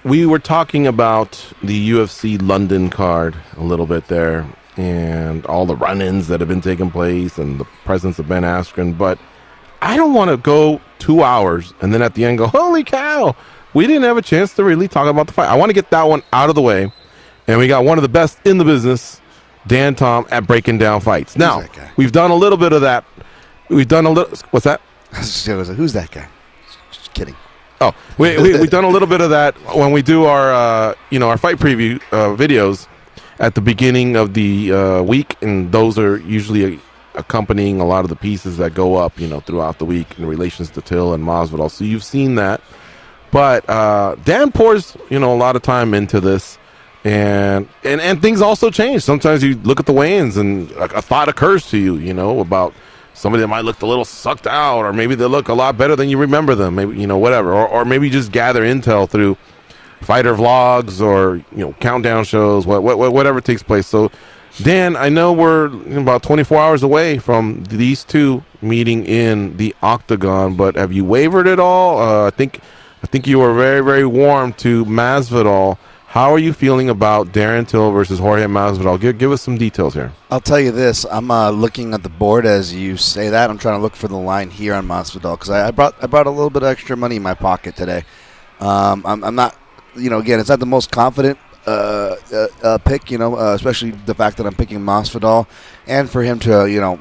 Speaker 4: We were talking about the UFC London card a little bit there and all the run-ins that have been taking place and the presence of Ben Askren, but I don't want to go 2 hours and then at the end go, holy cow, we didn't have a chance to really talk about the fight. I want to get that one out of the way, and we got one of the best in the business, Dan Tom, at breaking down fights. Now, we've done a little bit of that. We've done a little, what's that?
Speaker 14: Who's that guy? Just kidding.
Speaker 4: Oh, we've done a little bit of that when we do our our fight preview videos at the beginning of the week, and those are usually accompanying a lot of the pieces that go up throughout the week in relations to Till and Masvidal. So you've seen that, but Dan pours a lot of time into this, and things also change. Sometimes you look at the weigh-ins and a thought occurs to you, about somebody that might look a little sucked out, or maybe they look a lot better than you remember them. Maybe, whatever. Or maybe just gather intel through fighter vlogs or, countdown shows, whatever takes place. So, Dan, I know we're about 24 hours away from these two meeting in the octagon, but have you wavered at all? I think you were very, very warm to Masvidal. How are you feeling about Darren Till versus Jorge Masvidal? Give us some details here.
Speaker 14: I'll tell you this. I'm looking at the board as you say that. I'm trying to look for the line here on Masvidal because I brought a little bit of extra money in my pocket today. I'm not, again, it's not the most confident pick, especially the fact that I'm picking Masvidal, and for him to,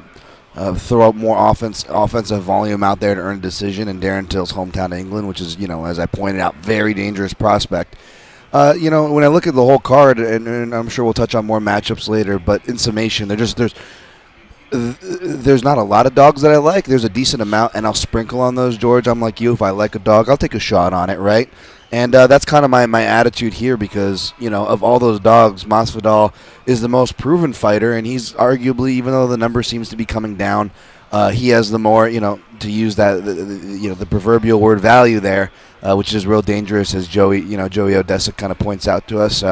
Speaker 14: throw up more offensive volume out there to earn a decision in Darren Till's hometown of England, which is, as I pointed out, very dangerous prospect. When I look at the whole card, and I'm sure we'll touch on more matchups later, but in summation, there's not a lot of dogs that I like. There's a decent amount, and I'll sprinkle on those, George. I'm like you. If I like a dog, I'll take a shot on it, right? And that's kind of my attitude here because, of all those dogs, Masvidal is the most proven fighter, and he's arguably, even though the number seems to be coming down, he has the more, to use that, the proverbial word value there, which is real dangerous, as Joey Odessa kind of points out to us.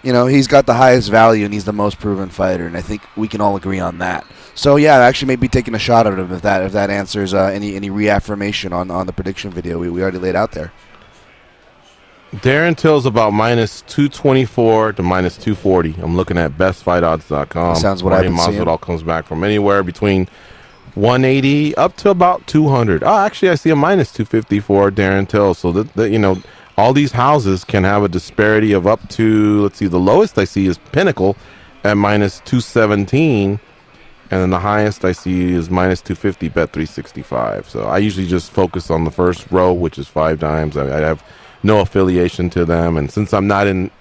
Speaker 14: He's got the highest value, and he's the most proven fighter, and I think we can all agree on that. So, yeah, I actually may be taking a shot at him if that answers any reaffirmation on the prediction video we already laid out there.
Speaker 4: Darren Till's about minus 224 to minus 240. I'm looking at bestfightodds.com.
Speaker 14: Sounds what I've been seeing.
Speaker 4: Masvidal comes back from anywhere between 180 up to about 200. Oh, actually, I see a minus 250 for Darren Till. So all these houses can have a disparity of up to, let's see, the lowest I see is Pinnacle at minus 217, and then the highest I see is minus 250, bet 365. So I usually just focus on the first row, which is 5 dimes. I have no affiliation to them, and since I'm not in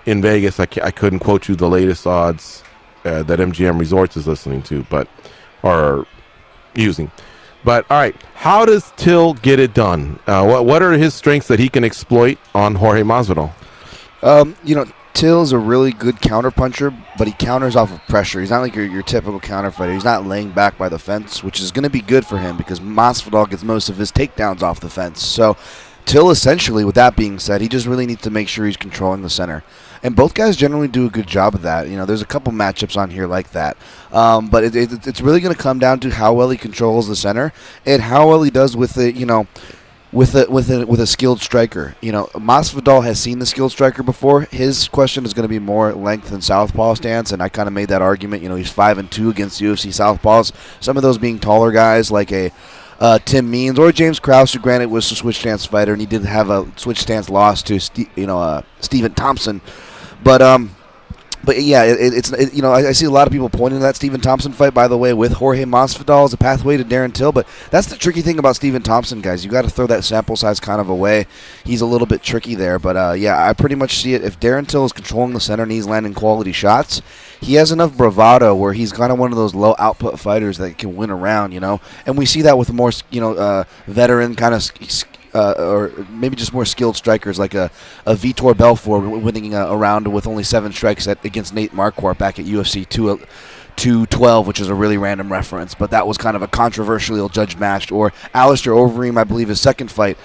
Speaker 4: Vegas, I couldn't quote you the latest odds that MGM Resorts is listening to, or using. But all right, how does Till get it done? What are his strengths that he can exploit on Jorge Masvidal?
Speaker 14: Till's a really good counterpuncher, but he counters off of pressure. He's not like your typical counter fighter. He's not laying back by the fence, which is going to be good for him because Masvidal gets most of his takedowns off the fence. So Till, essentially, with that being said, he just really needs to make sure he's controlling the center. And both guys generally do a good job of that. There's a couple matchups on here like that. But it's really going to come down to how well he controls the center and how well he does with it, with a skilled striker. Masvidal has seen the skilled striker before. His question is going to be more length and southpaw stance, and I kind of made that argument. He's 5-2 against UFC southpaws. Some of those being taller guys like a Tim Means or James Krause, who granted was a switch stance fighter, and he did have a switch stance loss to Stephen Thompson. But yeah, I see a lot of people pointing to that Stephen Thompson fight, by the way, with Jorge Masvidal as a pathway to Darren Till. But that's the tricky thing about Stephen Thompson, guys. You got to throw that sample size kind of away. He's a little bit tricky there. But yeah, I pretty much see it. If Darren Till is controlling the center and he's landing quality shots, he has enough bravado where he's kind of one of those low output fighters that can win around, And we see that with more, veteran kind of or maybe just more skilled strikers, like a Vitor Belfort winning a round with only 7 strikes against Nate Marquardt back at UFC 212, which is a really random reference, but that was kind of a controversially judged match. Or Alistair Overeem, I believe his second fight,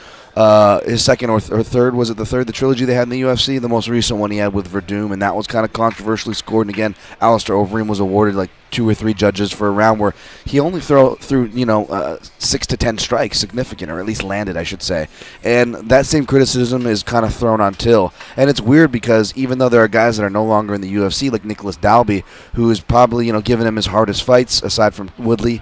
Speaker 14: his second or third, was it the third, the trilogy they had in the UFC, the most recent one he had with Verdum, and that was kind of controversially scored. And again, Alistair Overeem was awarded like 2 or 3 judges for a round where he only threw 6 to 10 strikes, significant, or at least landed, I should say. And that same criticism is kind of thrown on Till. And it's weird because even though there are guys that are no longer in the UFC, like Nicholas Dalby, who is probably given him his hardest fights aside from Woodley,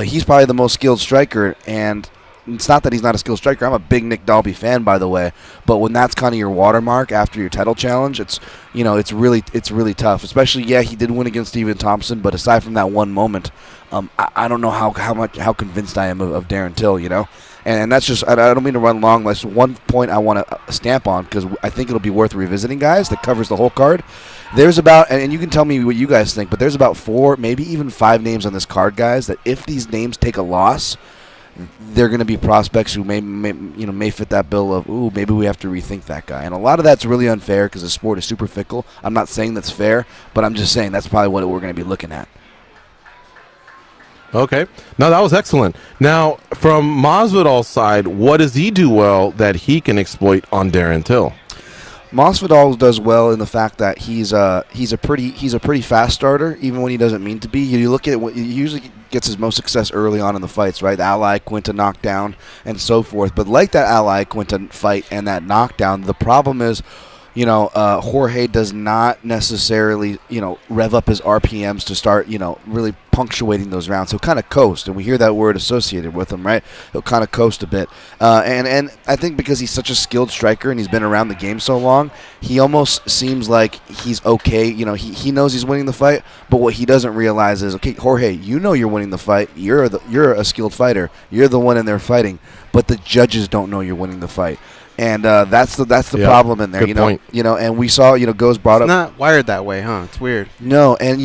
Speaker 14: he's probably the most skilled striker. And it's not that he's not a skilled striker. I'm a big Nick Dalby fan, by the way. But when that's kind of your watermark after your title challenge, it's really tough. Especially, he did win against Stephen Thompson, but aside from that one moment, I don't know how convinced I am of Darren Till. And that's just, I don't mean to run long. That's one point I want to stamp on because I think it'll be worth revisiting, guys. That covers the whole card. There's about, and you can tell me what you guys think, but there's about 4, maybe even 5 names on this card, guys, that if these names take a loss, they're going to be prospects who may fit that bill of, ooh, maybe we have to rethink that guy. And a lot of that's really unfair because the sport is super fickle. I'm not saying that's fair, but I'm just saying that's probably what we're going to be looking at.
Speaker 4: Okay. No, that was excellent. Now, from Masvidal's side, what does he do well that he can exploit on Darren Till?
Speaker 14: Masvidal does well in the fact that he's a pretty fast starter, even when he doesn't mean to be. You look at what he usually gets his most success early on in the fights, right? The Ally Quinta knockdown and so forth. But like that Ally Quinta fight and that knockdown, the problem is, Jorge does not necessarily, rev up his RPMs to start, really punctuating those rounds. He'll kind of coast, and we hear that word associated with him, right? He'll kind of coast a bit. And I think because he's such a skilled striker and he's been around the game so long, he almost seems like he's okay. He knows he's winning the fight, but what he doesn't realize is, okay, Jorge, you're winning the fight. You're a skilled fighter. You're the one in there fighting, but the judges don't know you're winning the fight. And that's the problem in there.
Speaker 4: Good point.
Speaker 14: And we saw, Goes brought up.
Speaker 6: It's not wired that way, huh? It's weird.
Speaker 14: No, and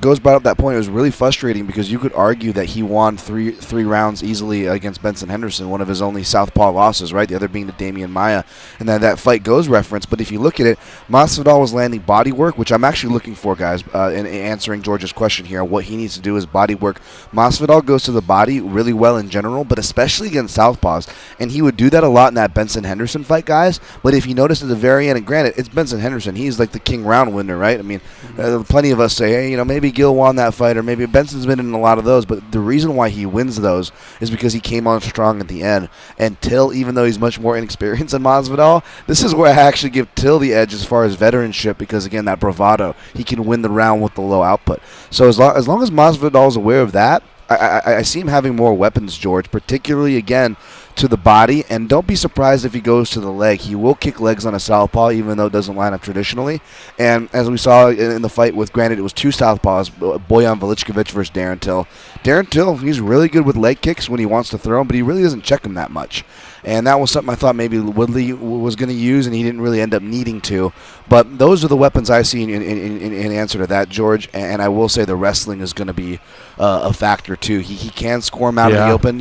Speaker 14: Goes brought up that point. It was really frustrating because you could argue that he won three rounds easily against Benson Henderson, one of his only southpaw losses, right? The other being to Damian Maia, and that fight Goes reference. But if you look at it, Masvidal was landing body work, which I'm actually looking for, guys, in answering George's question here. What he needs to do is body work. Masvidal goes to the body really well in general, but especially against southpaws, and he would do that a lot in that Benson Henderson fight, guys. But if you notice at the very end, and granted, it's Benson Henderson. He's like the king round winner, right? I mean, plenty of us say, hey, maybe Gil won that fight, or maybe Benson's been in a lot of those. But the reason why he wins those is because he came on strong at the end. And Till, even though he's much more inexperienced than Masvidal, this is where I actually give Till the edge as far as veteranship, because again, that bravado, he can win the round with the low output. So as long as Masvidal is aware of that, I see him having more weapons, George, particularly, again, to the body. And don't be surprised if he goes to the leg. He will kick legs on a southpaw, even though it doesn't line up traditionally. And as we saw in the fight with, granted, it was 2 southpaws, Bojan Velichkovic versus Darren Till. Darren Till, he's really good with leg kicks when he wants to throw them, but he really doesn't check them that much. And that was something I thought maybe Woodley was going to use, and he didn't really end up needing to. But those are the weapons I see in answer to that, George. And I will say the wrestling is going to be a factor, too. He can score him out in the open,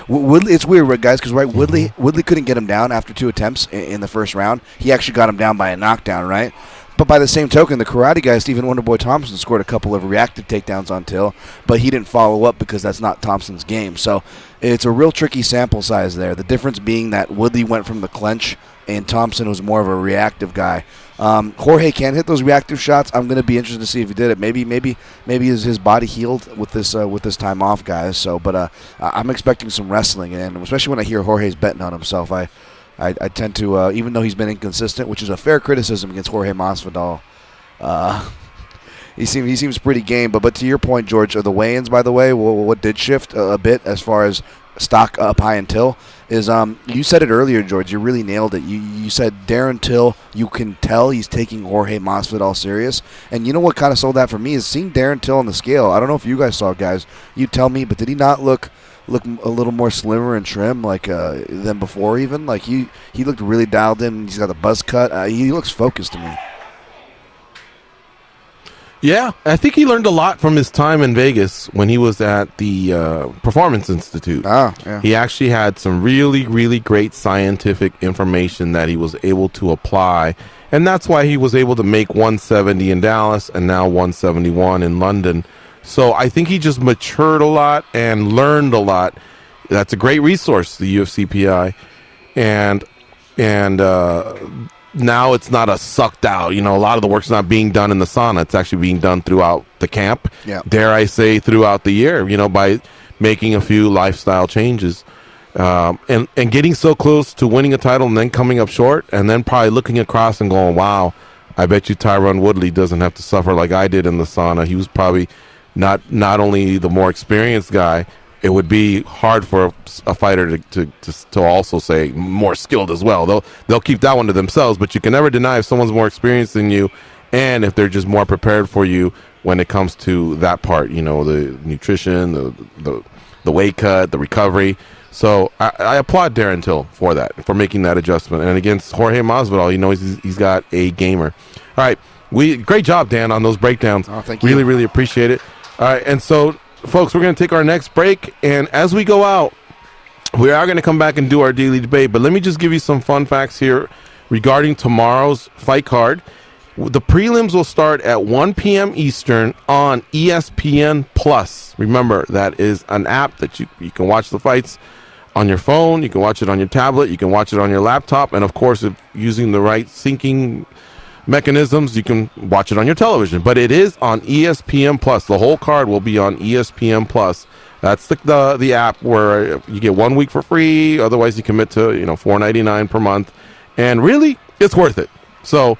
Speaker 14: Woodley, it's weird, guys, because, right, Woodley couldn't get him down after 2 attempts in the first round. He actually got him down by a knockdown, right? But by the same token, the karate guy, Stephen Wonderboy Thompson, scored a couple of reactive takedowns on Till, but he didn't follow up because that's not Thompson's game. So it's a real tricky sample size there. The difference being that Woodley went from the clinch and Thompson was more of a reactive guy. Jorge can hit those reactive shots. I'm going to be interested to see if he did it. Maybe is his body healed with this time off, guys. So, but I'm expecting some wrestling, and especially when I hear Jorge's betting on himself, I tend to, even though he's been inconsistent, which is a fair criticism against Jorge Masvidal, he seems pretty game. But to your point, George, the weigh-ins, by the way, what did shift a bit as far as stock up high and Till is, you said it earlier, George. You really nailed it. You said Darren Till, you can tell he's taking Jorge Masvidal serious. And you know what kind of sold that for me is seeing Darren Till on the scale. I don't know if you guys saw, guys. You tell me, but did he not look a little more slimmer and trim than before even? Like he looked really dialed in. He's got the buzz cut. He looks focused to me.
Speaker 4: Yeah, I think he learned a lot from his time in Vegas when he was at the Performance Institute.
Speaker 14: Oh, yeah.
Speaker 4: He actually had some really, really great scientific information that he was able to apply, and that's why he was able to make 170 in Dallas and now 171 in London. So I think he just matured a lot and learned a lot. That's a great resource, the UFC PI, and now it's not a sucked out. A lot of the work's not being done in the sauna. It's actually being done throughout the camp.
Speaker 14: Yeah.
Speaker 4: Dare I say, throughout the year. By making a few lifestyle changes, and getting so close to winning a title and then coming up short, and then probably looking across and going, "Wow, I bet you Tyron Woodley doesn't have to suffer like I did in the sauna." He was probably not only the more experienced guy. It would be hard for a fighter to also say more skilled as well. They'll keep that one to themselves, but you can never deny if someone's more experienced than you, and if they're just more prepared for you when it comes to that part. The nutrition, the weight cut, the recovery. So I applaud Darren Till for that, for making that adjustment. And against Jorge Masvidal, he's got a gamer. All right, great job, Dan, on those breakdowns.
Speaker 14: Oh, thank you.
Speaker 4: Really, really appreciate it. All right, and so, folks, we're going to take our next break, and as we go out, we are going to come back and do our daily debate, but let me just give you some fun facts here regarding tomorrow's fight card. The prelims will start at 1 p.m. Eastern on ESPN+. Remember, that is an app that you can watch the fights on your phone, you can watch it on your tablet, you can watch it on your laptop, and of course, if using the right syncing mechanisms, you can watch it on your television. But it is on ESPN+. The whole card will be on ESPN+. That's the app where you get 1 week for free. Otherwise, you commit to $4.99 per month, and really, it's worth it. So,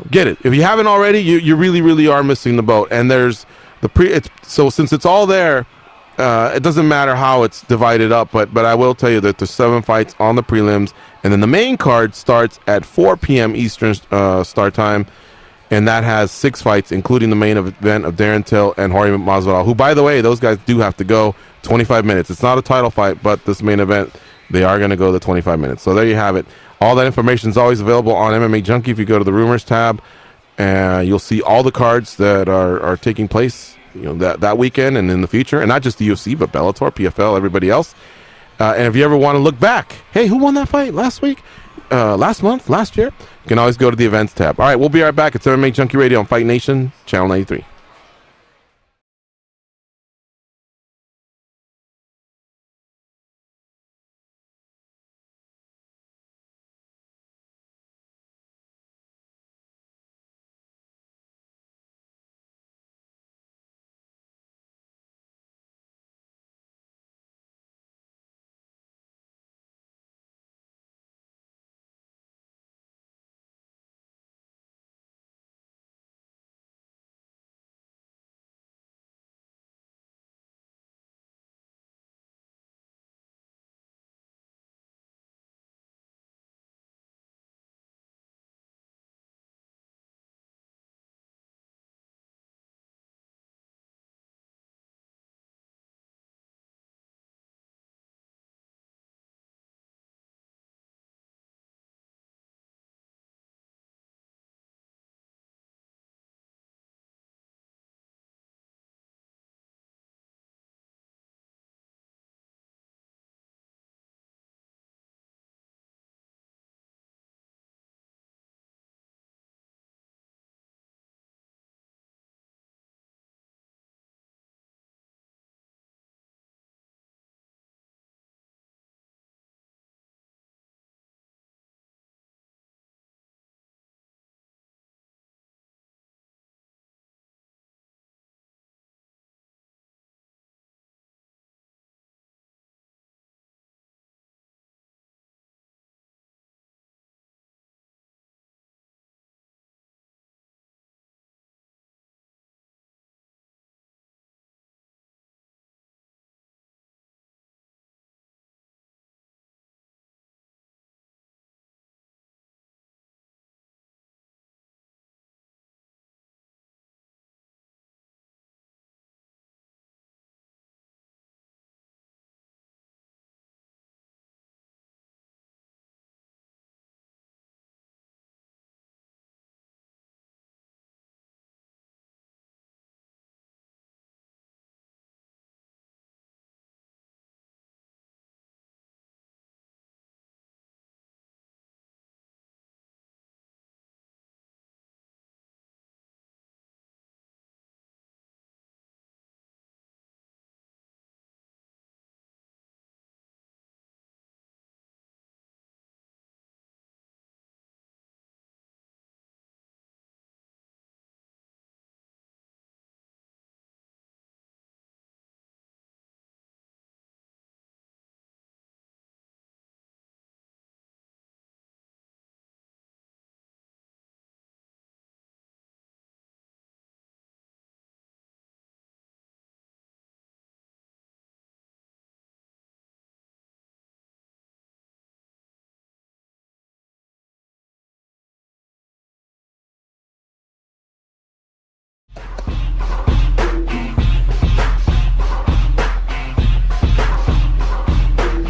Speaker 4: get it. If you haven't already, you really, really are missing the boat. And there's so since it's all there, it doesn't matter how it's divided up. But I will tell you that there's 7 fights on the prelims, and then the main card starts at 4 p.m. Eastern start time. And that has 6 fights, including the main event of Darren Till and Jorge Masvidal, who, by the way, those guys do have to go 25 minutes. It's not a title fight, but this main event, they are going to go the 25 minutes. So there you have it. All that information is always available on MMA Junkie. If you go to the Rumors tab, you'll see all the cards that are taking place that weekend and in the future. And not just the UFC, but Bellator, PFL, everybody else. And if you ever want to look back, hey, who won that fight last week? Last month? Last year? You can always go to the events tab. All right, we'll be right back. It's MMA Junkie Radio on Fight Nation, Channel 93.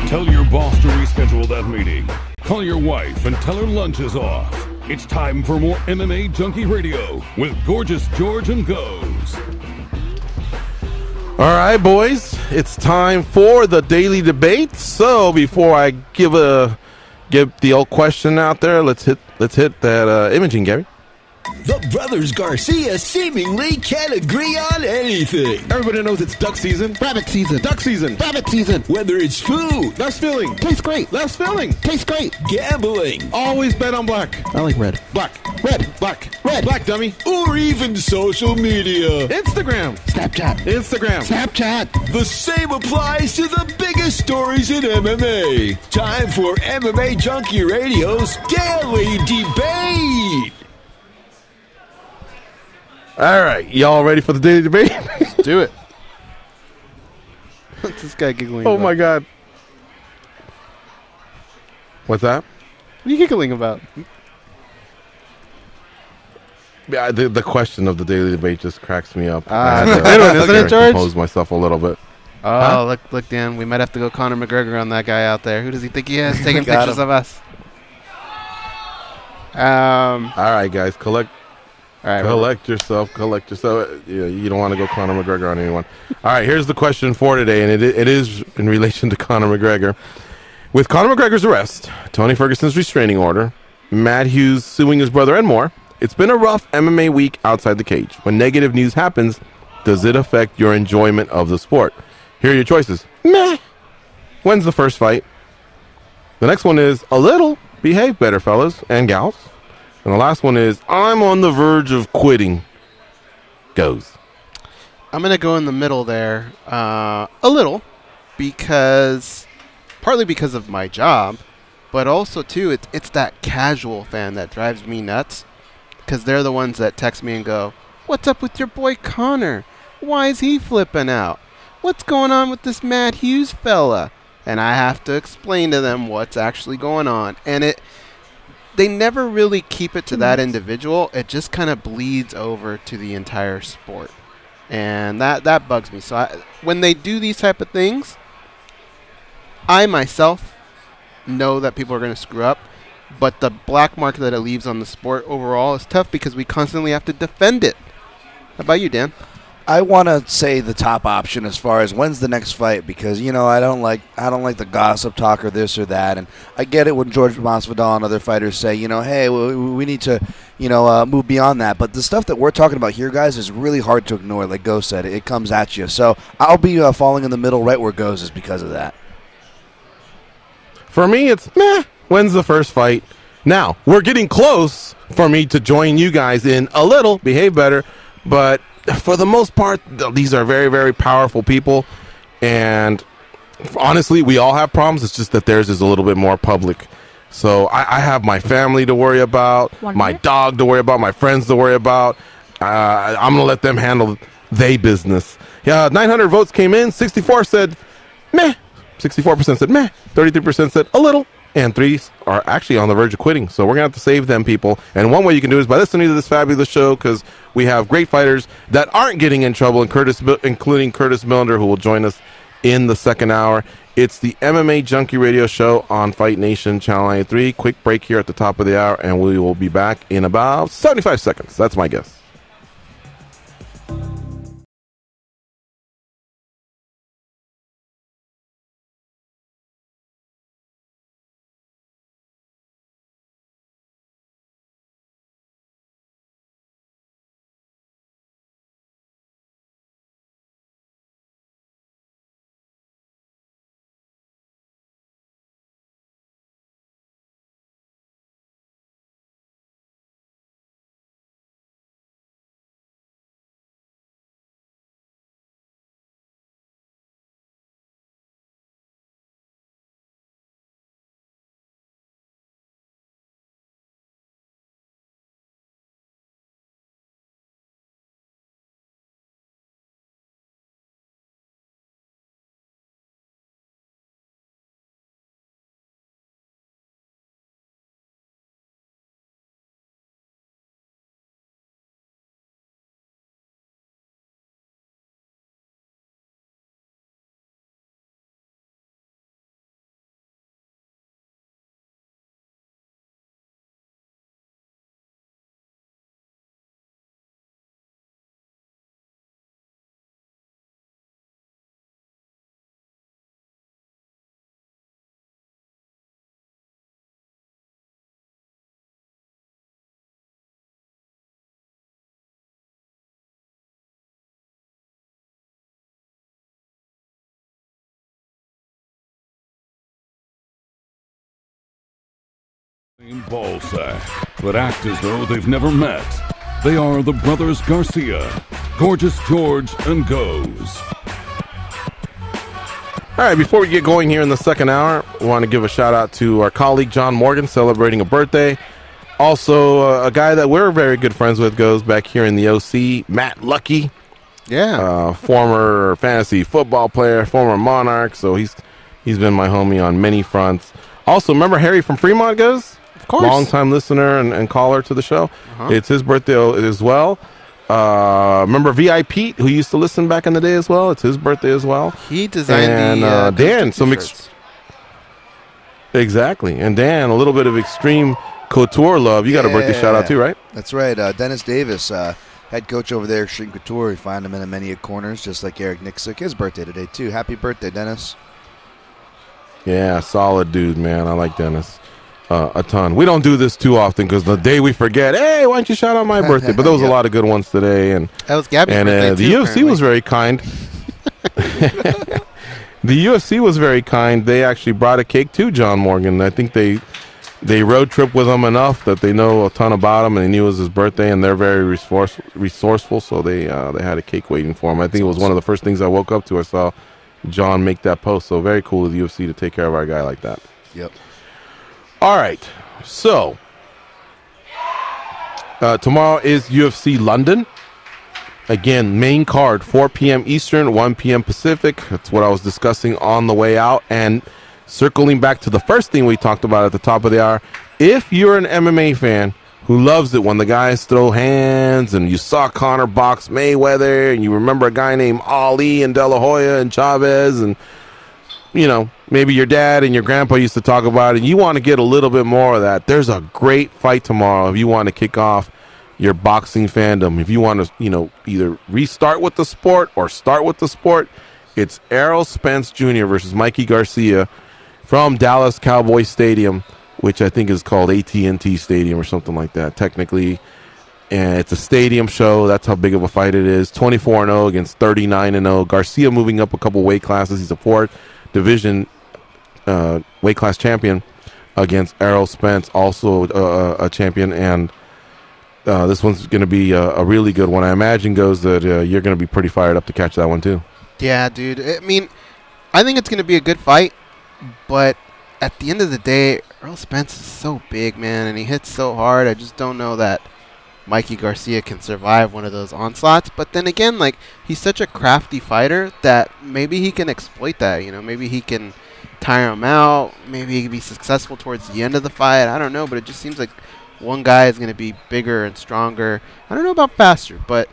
Speaker 15: Tell your boss to reschedule that meeting. Call your wife and tell her lunch is off. It's time for more MMA Junkie Radio with Gorgeous George and Goes.
Speaker 4: All right, boys, it's time for the daily debate. So before I give the old question out there, let's hit that imaging, Gary.
Speaker 2: The brothers Garcia seemingly can't agree on anything.
Speaker 4: Everybody knows it's duck season.
Speaker 6: Rabbit season.
Speaker 4: Duck season.
Speaker 6: Rabbit season.
Speaker 2: Whether it's food,
Speaker 4: Less filling.
Speaker 6: Tastes great.
Speaker 4: Less filling.
Speaker 6: Tastes great.
Speaker 2: gambling,
Speaker 4: Always bet on black.
Speaker 6: I like red.
Speaker 4: Black.
Speaker 6: Red.
Speaker 4: Black.
Speaker 6: Red.
Speaker 4: Black, dummy.
Speaker 2: or even social media.
Speaker 4: Instagram.
Speaker 6: Snapchat.
Speaker 4: Instagram.
Speaker 6: Snapchat.
Speaker 2: The same applies to the biggest stories in MMA. Time for MMA Junkie Radio's Daily Debate.
Speaker 4: All right, y'all ready for the daily debate?
Speaker 6: Let's do it. What's this guy giggling
Speaker 4: Oh
Speaker 6: about?
Speaker 4: my God. What's that?
Speaker 6: What are you giggling about?
Speaker 4: Yeah, the question of the daily debate just cracks me up.
Speaker 6: It's a good one, isn't it, George?
Speaker 4: Compose myself a little bit.
Speaker 6: Oh,
Speaker 4: Huh?
Speaker 6: look, Dan. We might have to go Conor McGregor on that guy out there. Who does he think he is? Taking
Speaker 14: Got
Speaker 6: pictures
Speaker 14: him.
Speaker 6: of us.
Speaker 4: All right, guys, collect yourself. You don't want to go Conor McGregor on anyone. All right, here's the question for today, and it is in relation to Conor McGregor. With Conor McGregor's arrest, Tony Ferguson's restraining order, Matt Hughes suing his brother, and more, it's been a rough MMA week outside the cage. When negative news happens, does it affect your enjoyment of the sport? Here are your choices. Meh. When's the first fight? The next one is a little. Behave better, fellas and gals. And the last one is I'm on the verge of quitting. Goes.
Speaker 6: I'm going to go in the middle there a little partly because of my job, but also, too, it's that casual fan that drives me nuts because they're the ones that text me and go, what's up with your boy Conor? Why is he flipping out? What's going on with this Matt Hughes fella? And I have to explain to them what's actually going on. And they never really keep it to that individual. It just kind of bleeds over to the entire sport. And that bugs me. So when they do these type of things, I myself know that people are going to screw up. But the black mark that it leaves on the sport overall is tough because we constantly have to defend it. How about you, Dan?
Speaker 14: I want to say the top option as far as when's the next fight because I don't like the gossip talk or this or that, and I get it when George Masvidal and other fighters say hey we need to move beyond that, but the stuff that we're talking about here, guys, is really hard to ignore. Like Go said, it comes at you. So I'll be falling in the middle right where Goes is because of that.
Speaker 4: For me, it's meh. When's the first fight? Now we're getting close for me to join you guys in a little. Behave better, but for the most part, these are very, very powerful people, and honestly, we all have problems. It's just that theirs is a little bit more public. So I have my family to worry about, my dog to worry about, my friends to worry about. I'm going to let them handle they business. Yeah, 900 votes came in. 64 said meh. 64% said meh. 33% said a little. And 3 are actually on the verge of quitting. So we're going to have to save them, people. And one way you can do it is by listening to this fabulous show, because we have great fighters that aren't getting in trouble, including Curtis Millander, who will join us in the second hour. It's the MMA Junkie Radio Show on Fight Nation Channel 93. Quick break here at the top of the hour, and we will be back in about 75 seconds. That's my guess.
Speaker 15: Same ball sack, but act as though they've never met. They are the brothers Garcia, Gorgeous George and Goes.
Speaker 4: All right, before we get going here in the second hour, I want to give a shout out to our colleague John Morgan celebrating a birthday. Also, a guy that we're very good friends with goes back here in the OC, Matt Lucky.
Speaker 6: Yeah.
Speaker 4: Former fantasy football player, former Monarch. So he's been my homie on many fronts. Also, remember Harry from Fremont goes?
Speaker 6: Of course.
Speaker 4: Long-time listener and caller to the show.
Speaker 6: Uh-huh.
Speaker 4: It's his birthday as well. Remember V.I. Pete, who used to listen back in the day as well? It's his birthday as well.
Speaker 6: He designed
Speaker 4: Dan, exactly. And Dan, a little bit of extreme couture love. You got a birthday shout out too, right?
Speaker 14: That's right. Dennis Davis, head coach over there, Extreme Couture. We find him in many corners, just like Eric Nixick. His birthday today too. Happy birthday, Dennis.
Speaker 4: Yeah, solid dude, man. I like Dennis a ton. We don't do this too often because the day we forget, hey, why don't you shout out my birthday? But there was a lot of good ones today. And
Speaker 6: that was Gabby's birthday
Speaker 4: the
Speaker 6: too,
Speaker 4: UFC
Speaker 6: apparently.
Speaker 4: was very kind. The UFC was very kind. They actually brought a cake to John Morgan. I think they road trip with him enough that they know a ton about him, and they knew it was his birthday, and they're very resourceful, so they had a cake waiting for him. I think it was one of the first things I woke up to. I saw John make that post, so very cool of the UFC to take care of our guy like that.
Speaker 14: Yep.
Speaker 4: All right, so tomorrow is UFC London. Again, main card, 4 p.m. Eastern, 1 p.m. Pacific. That's what I was discussing on the way out. And circling back to the first thing we talked about at the top of the hour, if you're an MMA fan who loves it when the guys throw hands and you saw Conor box Mayweather and you remember a guy named Ali and De La Hoya and Chavez and, you know, maybe your dad and your grandpa used to talk about it and you want to get a little bit more of that, there's a great fight tomorrow if you want to kick off your boxing fandom. If you want to, you know, either restart with the sport or start with the sport, it's Errol Spence Jr. versus Mikey Garcia from Dallas Cowboy Stadium, which I think is called AT&T Stadium or something like that, technically. And it's a stadium show. That's how big of a fight it is. 24-0 against 39-0. Garcia moving up a couple weight classes. He's a 4th division weight class champion against Errol Spence, also a champion. And this one's going to be a really good one. I imagine, Goes, that you're going to be pretty fired up to catch that one, too.
Speaker 6: Yeah, dude. I mean, I think it's going to be a good fight, but at the end of the day, Errol Spence is so big, man, and he hits so hard. I just don't know that Mikey Garcia can survive one of those onslaughts. But then again, like, he's such a crafty fighter that maybe he can exploit that. You know, maybe he can tire him out. Maybe he can be successful towards the end of the fight. I don't know, but it just seems like one guy is going to be bigger and stronger. I don't know about faster, but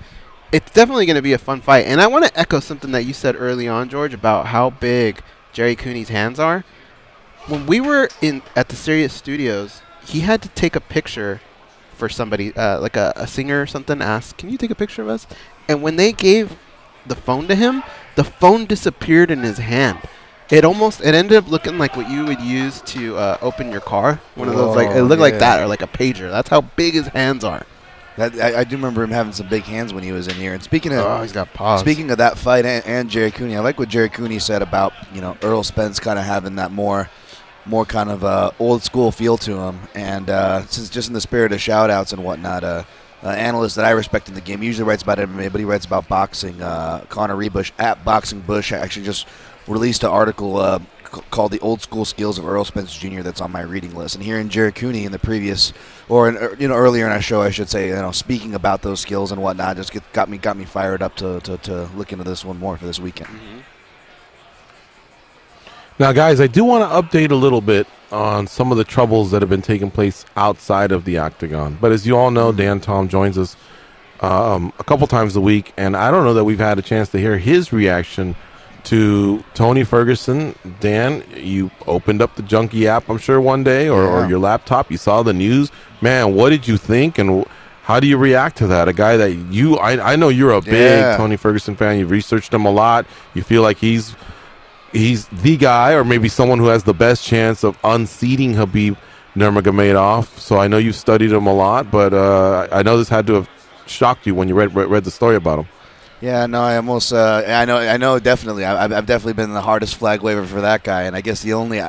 Speaker 6: it's definitely going to be a fun fight. And I want to echo something that you said early on, George, about how big Jerry Cooney's hands are. When we were at the Sirius Studios, he had to take a picture for somebody, like a singer or something, asked, can you take a picture of us? And when they gave the phone to him, the phone disappeared in his hand. It ended up looking like what you would use to open your car. One of those, like, it looked like that, or like a pager. That's how big his hands are.
Speaker 14: I do remember him having some big hands when he was in here. And speaking of,
Speaker 6: he's got paws. Speaking
Speaker 14: of that fight and Jerry Cooney, I like what Jerry Cooney said about, you know, Errol Spence kind of having that more kind of old school feel to him. And since just in the spirit of shout outs and whatnot, analyst that I respect in the game, he usually writes about MMA, but he writes about boxing. Connor Rebush at Boxing Bush actually just released an article called "The Old School Skills of Errol Spence Jr." that's on my reading list. And hearing Jerry Cooney in the previous, earlier in our show, I should say, you know, speaking about those skills and whatnot, just got me fired up to look into this one more for this weekend.
Speaker 6: Mm-hmm.
Speaker 4: Now, guys, I do want to update a little bit on some of the troubles that have been taking place outside of the octagon. But as you all know, Dan Tom joins us a couple times a week, and I don't know that we've had a chance to hear his reaction to Tony Ferguson. Dan, you opened up the Junkie app, I'm sure, one day, or your laptop. You saw the news. Man, what did you think, and how do you react to that? A guy that I know you're a big Tony Ferguson fan. You've researched him a lot. You feel like he's the guy, or maybe someone who has the best chance of unseating Khabib Nurmagomedov. So I know you've studied him a lot, but I know this had to have shocked you when you read the story about him.
Speaker 14: Yeah, no, I almost, I know, definitely. I've definitely been the hardest flag waver for that guy, and I guess the only,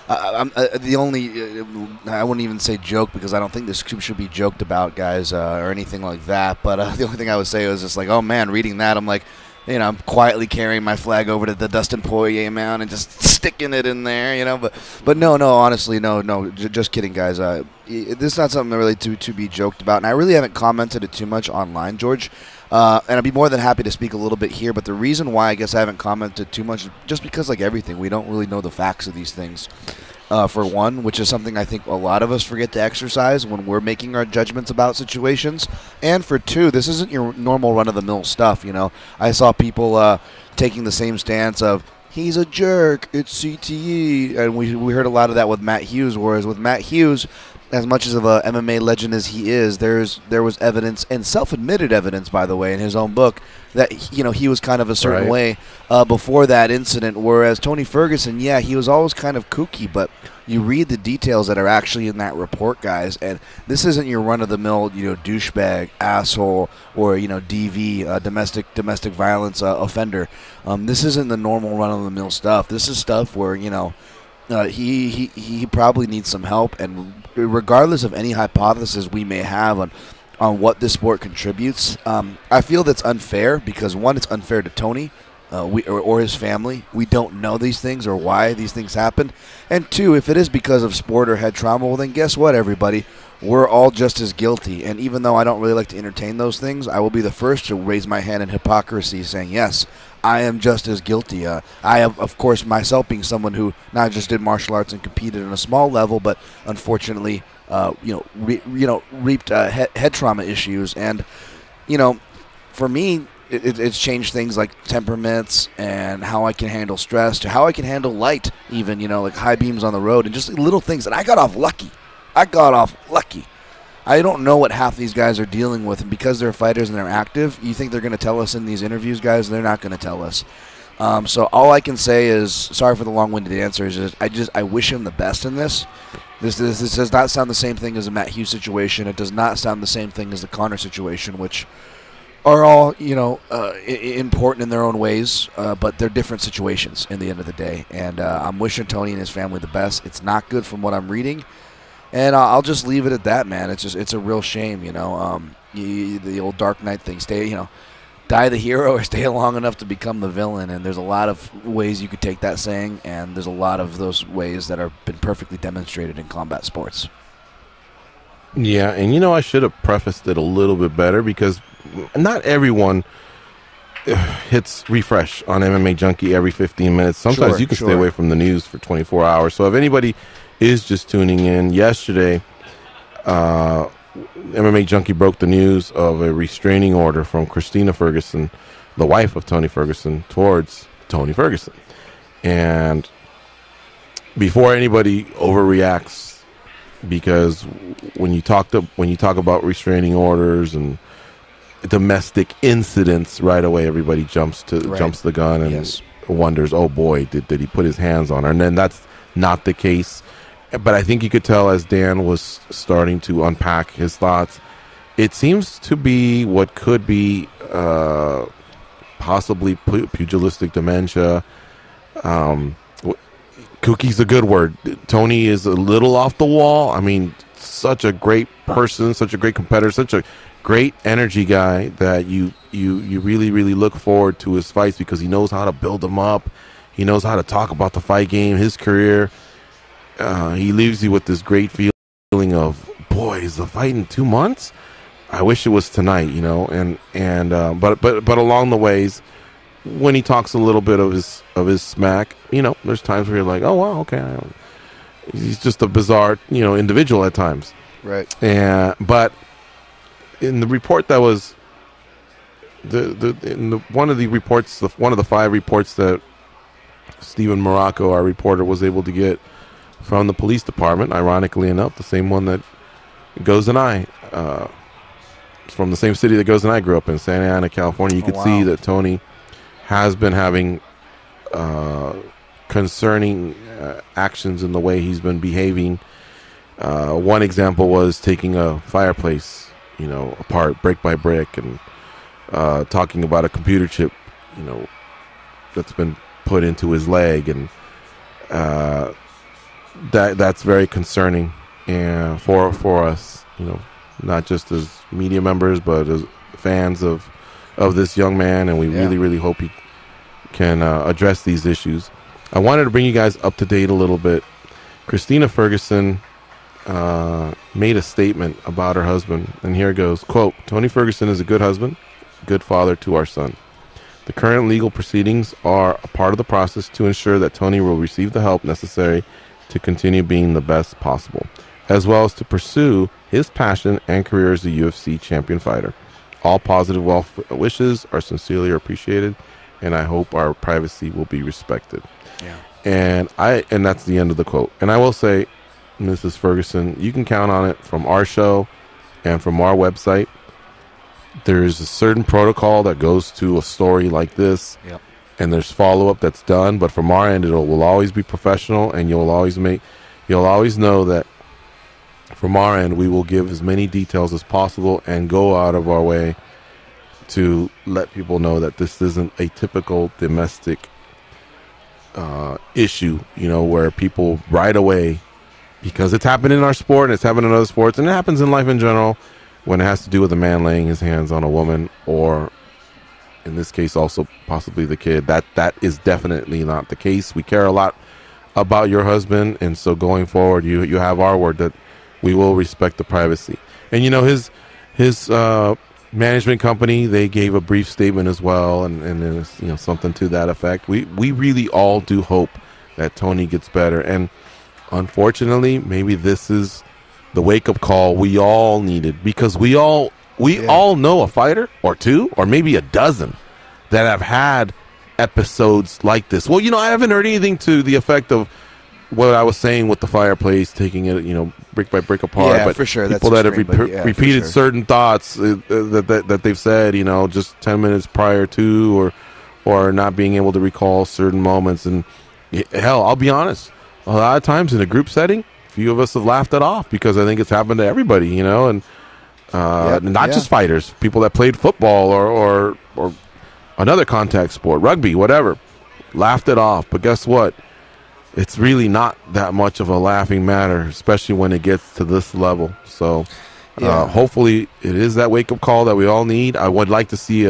Speaker 14: the only I wouldn't even say joke because I don't think this should be joked about, guys, or anything like that. But the only thing I would say was just like, oh man, reading that, I'm like, I'm quietly carrying my flag over to the Dustin Poirier mound and just sticking it in there, But no, honestly, no, just kidding, guys. This is not something really to be joked about, and I really haven't commented it too much online, George. And I'd be more than happy to speak a little bit here, but the reason why I guess I haven't commented too much is just because, like everything, we don't really know the facts of these things. For one, which is something I think a lot of us forget to exercise when we're making our judgments about situations. And for two, this isn't your normal run-of-the-mill stuff, I saw people taking the same stance of, he's a jerk, it's CTE, and we heard a lot of that with Matt Hughes, whereas with Matt Hughes, as much as of a MMA legend as he is, there was evidence, and self-admitted evidence, by the way, in his own book, that he was kind of a certain way before that incident. Whereas Tony Ferguson, he was always kind of kooky, but you read the details that are actually in that report, guys, and this isn't your run-of-the-mill, douchebag, asshole, or DV, domestic violence offender. This isn't the normal run-of-the-mill stuff. This is stuff where he probably needs some help, and regardless of any hypothesis we may have on what this sport contributes, I feel that's unfair because, one, it's unfair to Tony or his family. We don't know these things or why these things happen. And two, if it is because of sport or head trauma, well, then guess what, everybody? We're all just as guilty. And even though I don't really like to entertain those things, I will be the first to raise my hand in hypocrisy saying, yes, I am just as guilty. I have, of course, myself being someone who not just did martial arts and competed on a small level, but unfortunately, reaped head trauma issues. And, for me, it's changed things like temperaments and how I can handle stress to how I can handle light, even, like high beams on the road and just little things. And I got off lucky. I don't know what half these guys are dealing with, and because they're fighters and they're active, you think they're going to tell us in these interviews, guys? They're not going to tell us. So all I can say is, sorry for the long-winded answer, is I wish him the best in this. This does not sound the same thing as the Matt Hughes situation. It does not sound the same thing as the Conor situation, which are all important in their own ways, but they're different situations in the end of the day. And I'm wishing Tony and his family the best. It's not good from what I'm reading. And I'll just leave it at that, man. It's a real shame, the old Dark Knight thing. Die the hero or stay long enough to become the villain. And there's a lot of ways you could take that saying, and there's a lot of those ways that have been perfectly demonstrated in combat sports.
Speaker 4: Yeah, and I should have prefaced it a little bit better because not everyone hits refresh on MMA Junkie every 15 minutes. Sometimes you can stay away from the news for 24 hours. So if anybody is just tuning in, yesterday MMA Junkie broke the news of a restraining order from Christina Ferguson, the wife of Tony Ferguson, towards Tony Ferguson. And before anybody overreacts, because when you talk about restraining orders and domestic incidents, right away everybody jumps the gun and wonders, oh boy, did he put his hands on her? And then that's not the case. But I think you could tell as Dan was starting to unpack his thoughts, it seems to be what could be possibly pugilistic dementia. Kookie's a good word. Tony is a little off the wall. I mean, such a great person, such a great competitor, such a great energy guy that you really, really look forward to his fights because he knows how to build them up. He knows how to talk about the fight game, his career. He leaves you with this great feeling of, boy, is the fight in 2 months? I wish it was tonight, but along the ways, when he talks a little bit of his smack, there's times where you're like, oh wow, okay, he's just a bizarre, individual at times.
Speaker 14: Right.
Speaker 4: But in the report that was one of the 5 reports that Stephen Morocco, our reporter, was able to get from the police department, ironically enough, the same one that Goes and I, from the same city that Goes and I grew up in, Santa Ana, California, you could see that Tony has been having concerning actions in the way he's been behaving. One example was taking a fireplace, apart brick by brick, and talking about a computer chip, that's been put into his leg, and that's very concerning, and for us, not just as media members, but as fans of this young man, and we really hope he can address these issues. I wanted to bring you guys up to date a little bit. Christina Ferguson made a statement about her husband, and here it goes. Quote, "Tony Ferguson is a good husband, good father to our son. The current legal proceedings are a part of the process to ensure that Tony will receive the help necessary to continue being the best possible, as well as to pursue his passion and career as a UFC champion fighter. All positive wishes are sincerely appreciated, and I hope our privacy will be respected."
Speaker 14: Yeah.
Speaker 4: And that's the end of the quote. And I will say, Mrs. Ferguson, you can count on it from our show and from our website. There is a certain protocol that goes to a story like this, and there's follow-up that's done. But from our end, it will always be professional, and you'll always know that from our end, we will give as many details as possible and go out of our way to let people know that this isn't a typical domestic issue, where people right away, because it's happened in our sport and it's happened in other sports and it happens in life in general, when it has to do with a man laying his hands on a woman, or in this case also possibly the kid, that is definitely not the case. We care a lot about your husband, and so going forward, you have our word that we will respect the privacy. And his management company, they gave a brief statement as well, and there's something to that effect. We really all do hope that Tony gets better, and unfortunately, maybe this is the wake-up call we all needed, because we all know a fighter or two or maybe a dozen that have had episodes like this. Well, I haven't heard anything to the effect of what I was saying with the fireplace, taking it, brick by brick apart.
Speaker 14: Yeah,
Speaker 4: but
Speaker 14: for sure.
Speaker 4: People
Speaker 14: That's
Speaker 4: that have
Speaker 14: extreme, but
Speaker 4: repeated
Speaker 14: for sure.
Speaker 4: certain thoughts that they've said, just 10 minutes prior to, or not being able to recall certain moments. And hell, I'll be honest, a lot of times in a group setting, a few of us have laughed it off because I think it's happened to everybody, and not just fighters, people that played football or another contact sport, rugby, whatever, laughed it off. But guess what? It's really not that much of a laughing matter, especially when it gets to this level. So hopefully it is that wake-up call that we all need. I would like to see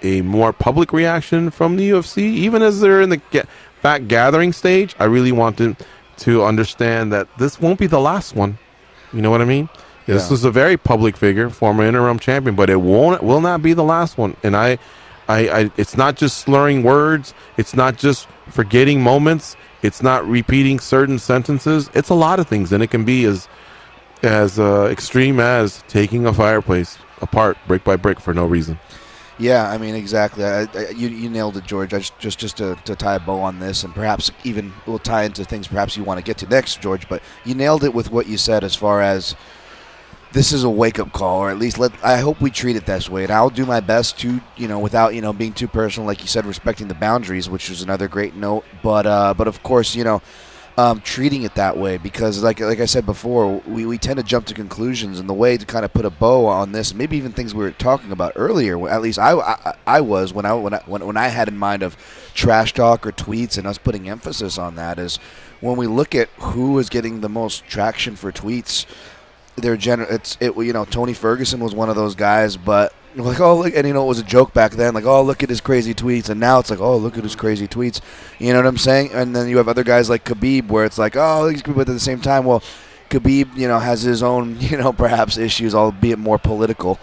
Speaker 4: a more public reaction from the UFC, even as they're in the fact gathering stage. I really want them to understand that this won't be the last one. You know what I mean? Yeah. This was a very public figure, former interim champion, but it will not be the last one. And I it's not just slurring words. It's not just forgetting moments. It's not repeating certain sentences. It's a lot of things, and it can be as extreme as taking a fireplace apart brick by brick for no reason.
Speaker 14: Yeah, I mean, exactly. You nailed it, George. Just to tie a bow on this, and perhaps even we'll tie into things perhaps you want to get to next, George, but you nailed it with what you said as far as this is a wake-up call, or at least I hope we treat it this way. And I'll do my best to, without, being too personal, like you said, respecting the boundaries, which is another great note. But of course, treating it that way, because like I said before, we tend to jump to conclusions, and the way to kind of put a bow on this, maybe even things we were talking about earlier, at least I was when I had in mind of trash talk or tweets, and us putting emphasis on that, is when we look at who is getting the most traction for tweets. Tony Ferguson was one of those guys, but like, oh, look, and it was a joke back then, like, oh, look at his crazy tweets, and now it's like, oh, look at his crazy tweets, you know what I'm saying? And then you have other guys like Khabib, where it's like, oh, but at the same time, well, Khabib, has his own, perhaps issues, albeit more political,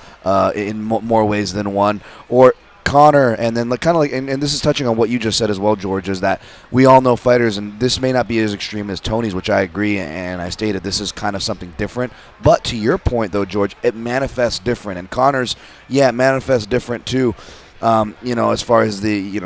Speaker 14: in more ways than one, or Conor, and then kind of like, and this is touching on what you just said as well, George, is that we all know fighters, and this may not be as extreme as Tony's, which I agree, and I stated this is kind of something different. But to your point, though, George, it manifests different, and Conor's, it manifests different too. As far as the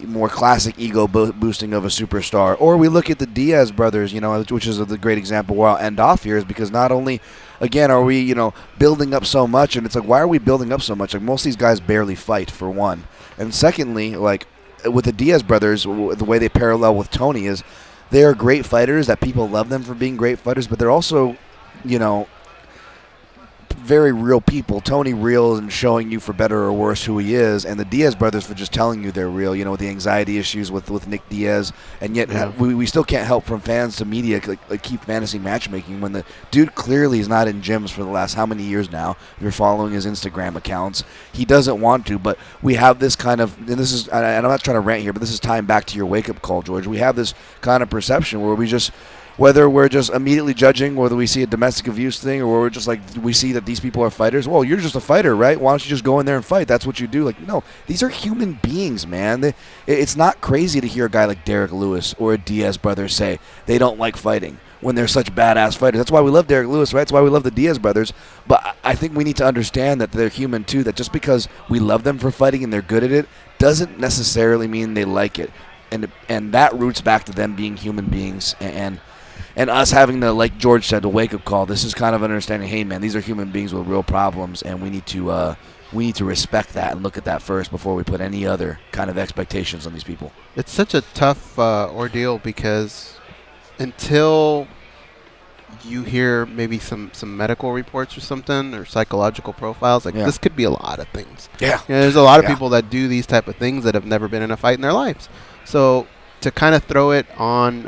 Speaker 14: more classic ego boosting of a superstar, or we look at the Diaz brothers, which is the great example where I'll end off here, is because not only, again, are we, building up so much, and it's like, why are we building up so much? Like, most of these guys barely fight, for one, and secondly, like with the Diaz brothers, the way they parallel with Tony is they are great fighters, that people love them for being great fighters, but they're also, very real people. Tony real and showing you for better or worse who he is, and the Diaz brothers for just telling you they're real. With the anxiety issues with Nick Diaz, and yet we still can't help from fans to media like keep fantasy matchmaking when the dude clearly is not in gyms for the last how many years now. If you're following his Instagram accounts, he doesn't want to. But we have this kind of, and this is, and I'm not trying to rant here, but this is tying back to your wake up call, George. We have this kind of perception where whether we're just immediately judging, whether we see a domestic abuse thing, or we're just like, we see that these people are fighters. Well, you're just a fighter, right? Why don't you just go in there and fight? That's what you do. Like, no, these are human beings, man. It's not crazy to hear a guy like Derek Lewis or a Diaz brother say they don't like fighting when they're such badass fighters. That's why we love Derek Lewis, right? That's why we love the Diaz brothers. But I think we need to understand that they're human too, that just because we love them for fighting and they're good at it doesn't necessarily mean they like it. And that roots back to them being human beings and us having to, like George said, a wake-up call. This is kind of understanding, hey, man, these are human beings with real problems, and we need to respect that and look at that first before we put any other kind of expectations on these people.
Speaker 6: It's such a tough ordeal because until you hear maybe some medical reports or something or psychological profiles, like this could be a lot of things.
Speaker 14: Yeah.
Speaker 6: There's a lot of people that do these type of things that have never been in a fight in their lives. So to kind of throw it on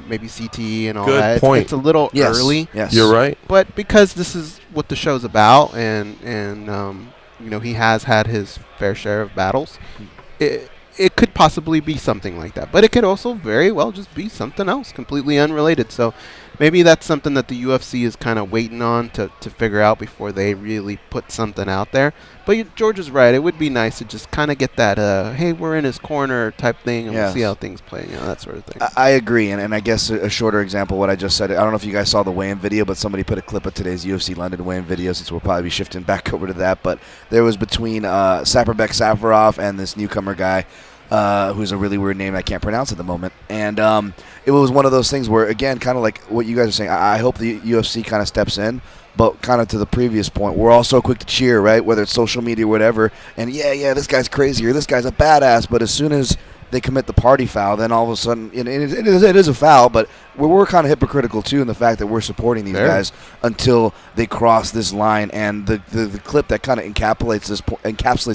Speaker 6: maybe CTE and all
Speaker 4: Good
Speaker 6: that,
Speaker 4: point.
Speaker 6: it's a little early.
Speaker 14: Yes.
Speaker 4: You're right.
Speaker 6: But because this is what the show's about, and he has had his fair share of battles, it could possibly be something like that. But it could also very well just be something else, completely unrelated. So maybe that's something that the UFC is kind of waiting on to figure out before they really put something out there. But George is right. It would be nice to just kind of get that, hey, we're in his corner type thing, and we'll see how things play, that sort of thing.
Speaker 14: I agree, and I guess a shorter example of what I just said, I don't know if you guys saw the weigh-in video, but somebody put a clip of today's UFC London weigh-in video, since we'll probably be shifting back over to that. But there was between Saparbek Safarov and this newcomer guy, who's a really weird name I can't pronounce at the moment. And it was one of those things where, again, kind of like what you guys are saying, I hope the UFC kind of steps in. But kind of to the previous point, we're all so quick to cheer, right? Whether it's social media or whatever. And, yeah, this guy's crazy or this guy's a badass. But as soon as they commit the party foul, then all of a sudden, it is a foul, but we're kind of hypocritical, too, in the fact that we're supporting these guys until they cross this line. And the clip that kind of encapsulates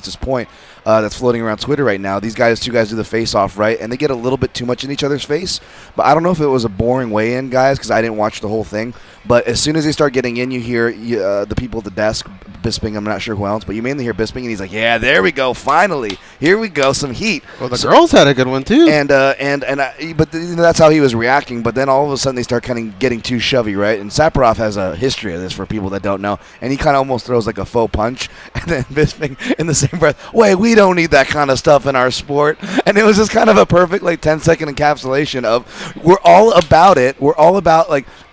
Speaker 14: this point that's floating around Twitter right now, these two guys do the face-off, right? And they get a little bit too much in each other's face. But I don't know if it was a boring weigh-in, guys, because I didn't watch the whole thing. But as soon as they start getting in, you hear the people at the desk, Bisping, I'm not sure who else, but you mainly hear Bisping, and he's like, yeah, there we go, finally. Here we go, some heat.
Speaker 6: Well, the girls had a good one, too.
Speaker 14: But that's how he was reacting. But then all of a sudden they start kind of getting too shovey, right? And Saparov has a history of this for people that don't know. And he kind of almost throws like a faux punch. And then Bisping, in the same breath, wait, we don't need that kind of stuff in our sport. And it was just kind of a perfect 10-second encapsulation of we're all about it. We're all about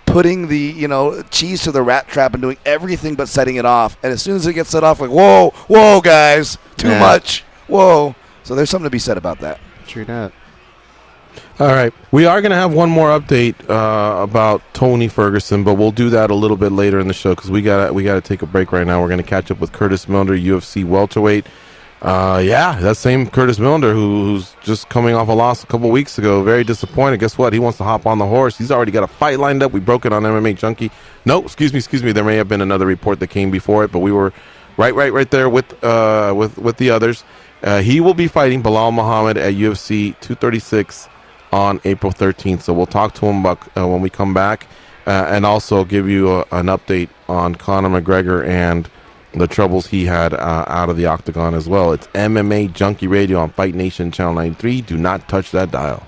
Speaker 14: putting the cheese to the rat trap and doing everything but setting it off. And as soon as it gets set off, whoa, guys, too much, whoa. So there's something to be said about that.
Speaker 6: True that.
Speaker 4: All right, we are going to have one more update about Tony Ferguson, but we'll do that a little bit later in the show because we gotta take a break right now. We're going to catch up with Curtis Millander, UFC welterweight. That same Curtis Millander who's just coming off a loss a couple weeks ago. Very disappointed. Guess what? He wants to hop on the horse. He's already got a fight lined up. We broke it on MMAjunkie. No, excuse me. There may have been another report that came before it, but we were right there with the others. He will be fighting Bilal Muhammad at UFC 236 on April 13th. So we'll talk to him about when we come back, and also give you an update on Conor McGregor and the troubles he had out of the octagon as well. It's MMAjunkie Radio on Fight Nation Channel 93. Do not touch that dial.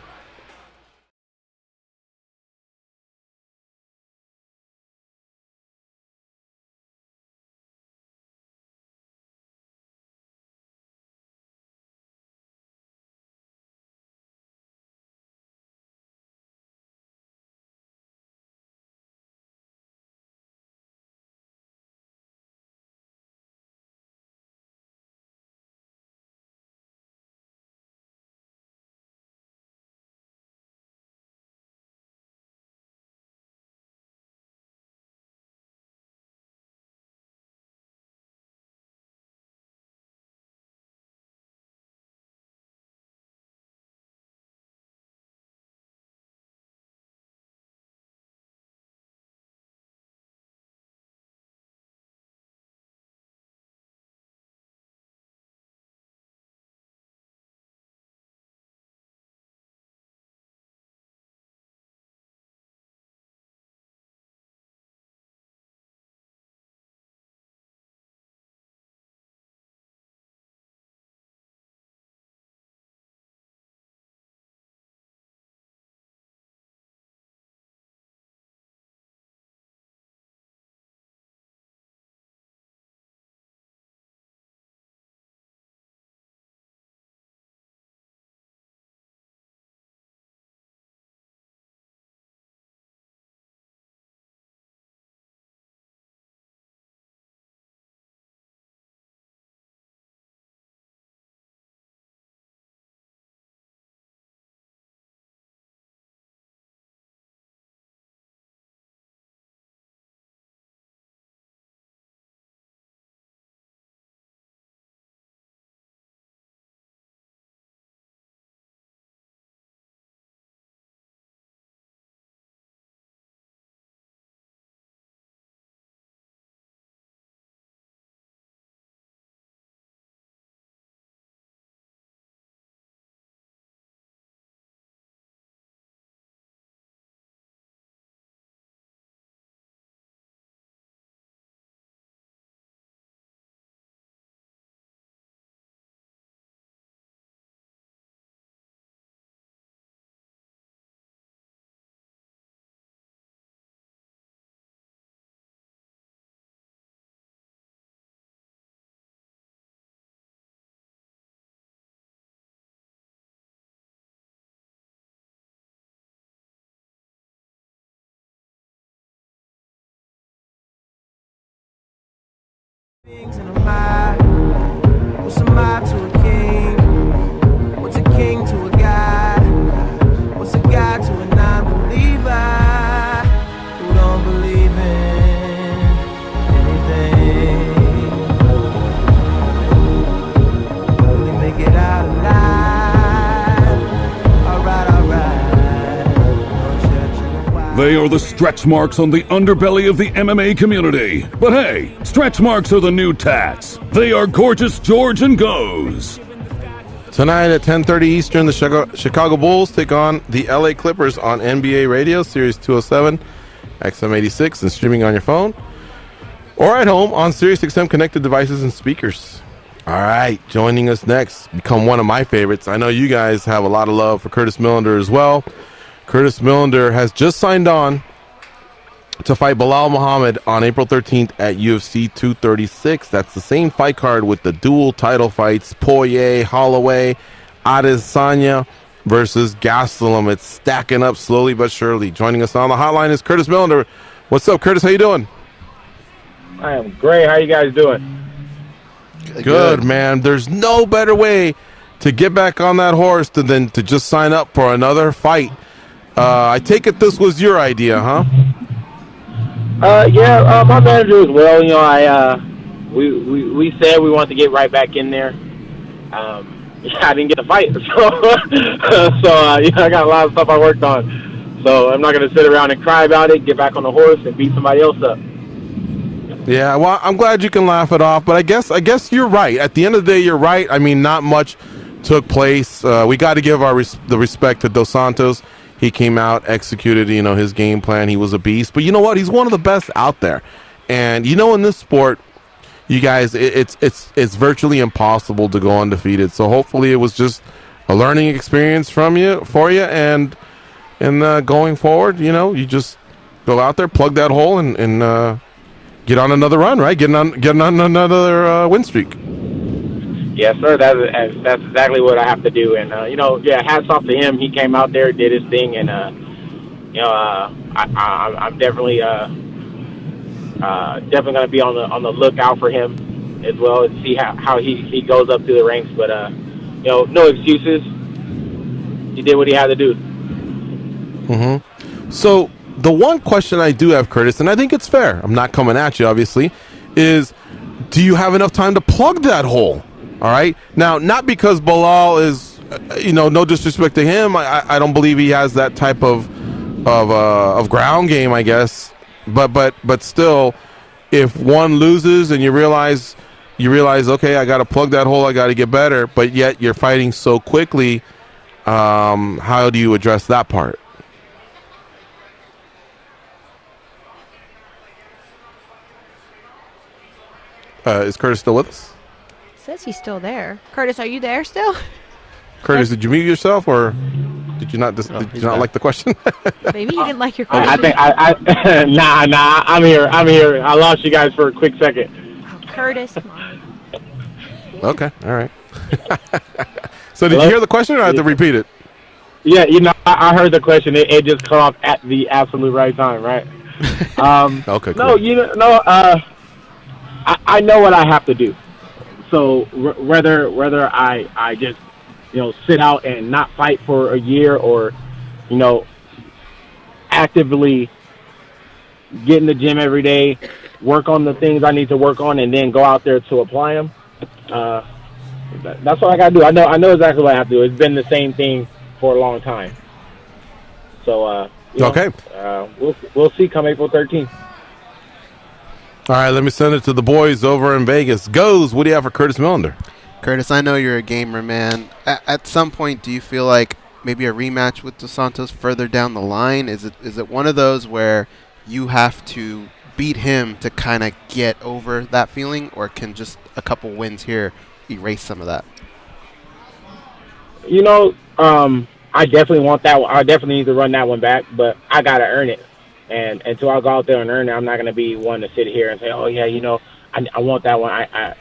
Speaker 16: What's a mob to a king? What's a king to a god? What's a god to a non-believer who don't believe in anything? Will he make it out alive? Alright, alright.
Speaker 15: They are the stretch marks on the underbelly of the MMA community. But hey, stretch marks are the new tats. They are Gorgeous George and Goes.
Speaker 4: Tonight at 10:30 Eastern, the Chicago Bulls take on the LA Clippers on NBA Radio, Series 207, XM86, and streaming on your phone or at home on SiriusXM connected devices and speakers. All right, joining us next, become one of my favorites. I know you guys have a lot of love for Curtis Millander as well. Curtis Millander has just signed on to fight Belal Muhammad on April 13th at UFC 236. That's the same fight card with the dual title fights, Poirier, Holloway, Adesanya versus Gastelum. It's stacking up slowly but surely. Joining us on the hotline is Curtis Millander. What's up, Curtis? How you doing?
Speaker 17: I am great. How you guys doing?
Speaker 4: Good, man. There's no better way to get back on that horse than to just sign up for another fight. I take it this was your idea, huh?
Speaker 17: Yeah, my manager as well. You know, we said we wanted to get right back in there. I didn't get to fight, so yeah, I got a lot of stuff I worked on. So I'm not going to sit around and cry about it. Get back on the horse and beat somebody else up.
Speaker 4: Yeah, well, I'm glad you can laugh it off, but I guess you're right. At the end of the day, you're right. I mean, not much took place. We got to give the respect to Dos Santos. He came out, executed, his game plan. He was a beast. But you know what? He's one of the best out there. And in this sport, you guys, it's virtually impossible to go undefeated. So hopefully it was just a learning experience for you, and going forward, you just go out there, plug that hole, and get on another run, right? Getting on another win streak.
Speaker 17: Yes, sir. That's exactly what I have to do. And hats off to him. He came out there, did his thing, and I'm definitely going to be on the lookout for him as well and see how he goes up through the ranks. But no excuses. He did what he had to do.
Speaker 4: Mm-hmm. So the one question I do have, Curtis, and I think it's fair, I'm not coming at you, obviously, is do you have enough time to plug that hole? All right. Now, not because Belal is, no disrespect to him. I don't believe he has that type of ground game, I guess. But still, if one loses and you realize, okay, I got to plug that hole, I got to get better. But yet you're fighting so quickly. How do you address that part? Is Curtis still with us?
Speaker 5: Says he's still there. Curtis, are you there still?
Speaker 4: Curtis, did you mute yourself, or did you not? Did you not like the question?
Speaker 5: Maybe he didn't like your question.
Speaker 17: I think nah. I'm here. I lost you guys for a quick second.
Speaker 5: Oh, Curtis, come on.
Speaker 4: Okay, all right. So did you hear the question, or I have to repeat it?
Speaker 17: Yeah, I heard the question. It just cut off at the absolute right time, right?
Speaker 4: Okay.
Speaker 17: Cool. No, I know what I have to do. So whether I just sit out and not fight for a year, or actively get in the gym every day, work on the things I need to work on, and then go out there to apply them. That's what I got to do. I know exactly what I have to do. It's been the same thing for a long time. So
Speaker 4: okay,
Speaker 17: we'll see come April 13th.
Speaker 4: All right, let me send it to the boys over in Vegas. Goes, what do you have for Curtis Millander?
Speaker 6: Curtis, I know you're a gamer, man. At some point, do you feel like maybe a rematch with Dos Santos further down the line? Is it one of those where you have to beat him to kind of get over that feeling, or can just a couple wins here erase some of that?
Speaker 17: I definitely want that one. I definitely need to run that one back, but I got to earn it. And until I go out there and earn it, I'm not going to be one to sit here and say, oh, yeah, I want that one. I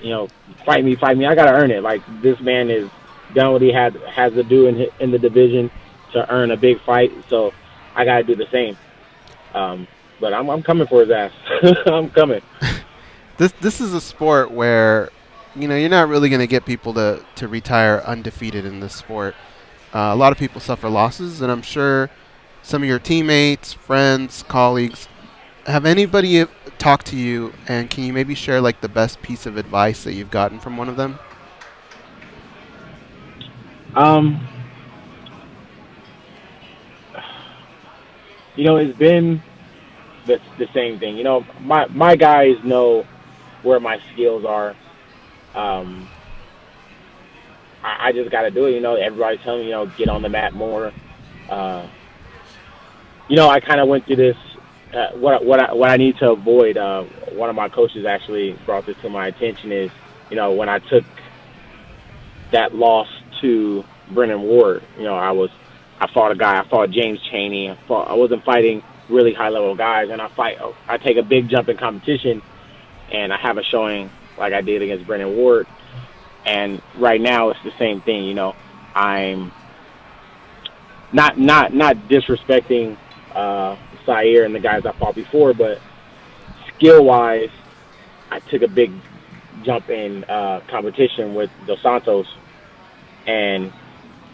Speaker 17: fight me. I got to earn it. Like, this man is done what he has to do in the division to earn a big fight, so I got to do the same. But I'm coming for his ass. I'm coming.
Speaker 6: this is a sport where, you know, you're not really going to get people to retire undefeated in this sport. A lot of people suffer losses, and I'm sure some of your teammates, friends, colleagues, have anybody talked to you, and can you maybe share like the best piece of advice that you've gotten from one of them?
Speaker 17: You know, it's been the same thing. You know, my guys know where my skills are. I just got to do it. You know, everybody's telling me, you know, get on the mat more. You know, I kind of went through this. What I need to avoid. One of my coaches actually brought this to my attention is, you know, when I took that loss to Brennan Ward, you know, I fought a guy. I fought James Chaney. I wasn't fighting really high level guys, and I take a big jump in competition, and I have a showing like I did against Brennan Ward. And right now it's the same thing. You know, I'm not disrespecting Sayer and the guys I fought before, but skill wise, I took a big jump in competition with Dos Santos, and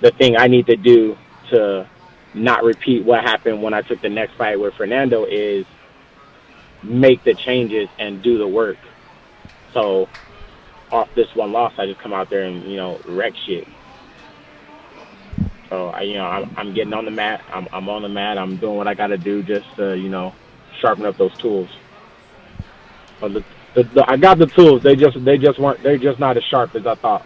Speaker 17: the thing I need to do to not repeat what happened when I took the next fight with Fernando is make the changes and do the work. So off this one loss, I just come out there and, you know, wreck shit. So I'm getting on the mat. I'm on the mat. I'm doing what I got to do just to, you know, sharpen up those tools. But I got the tools. They're just not as sharp as I thought.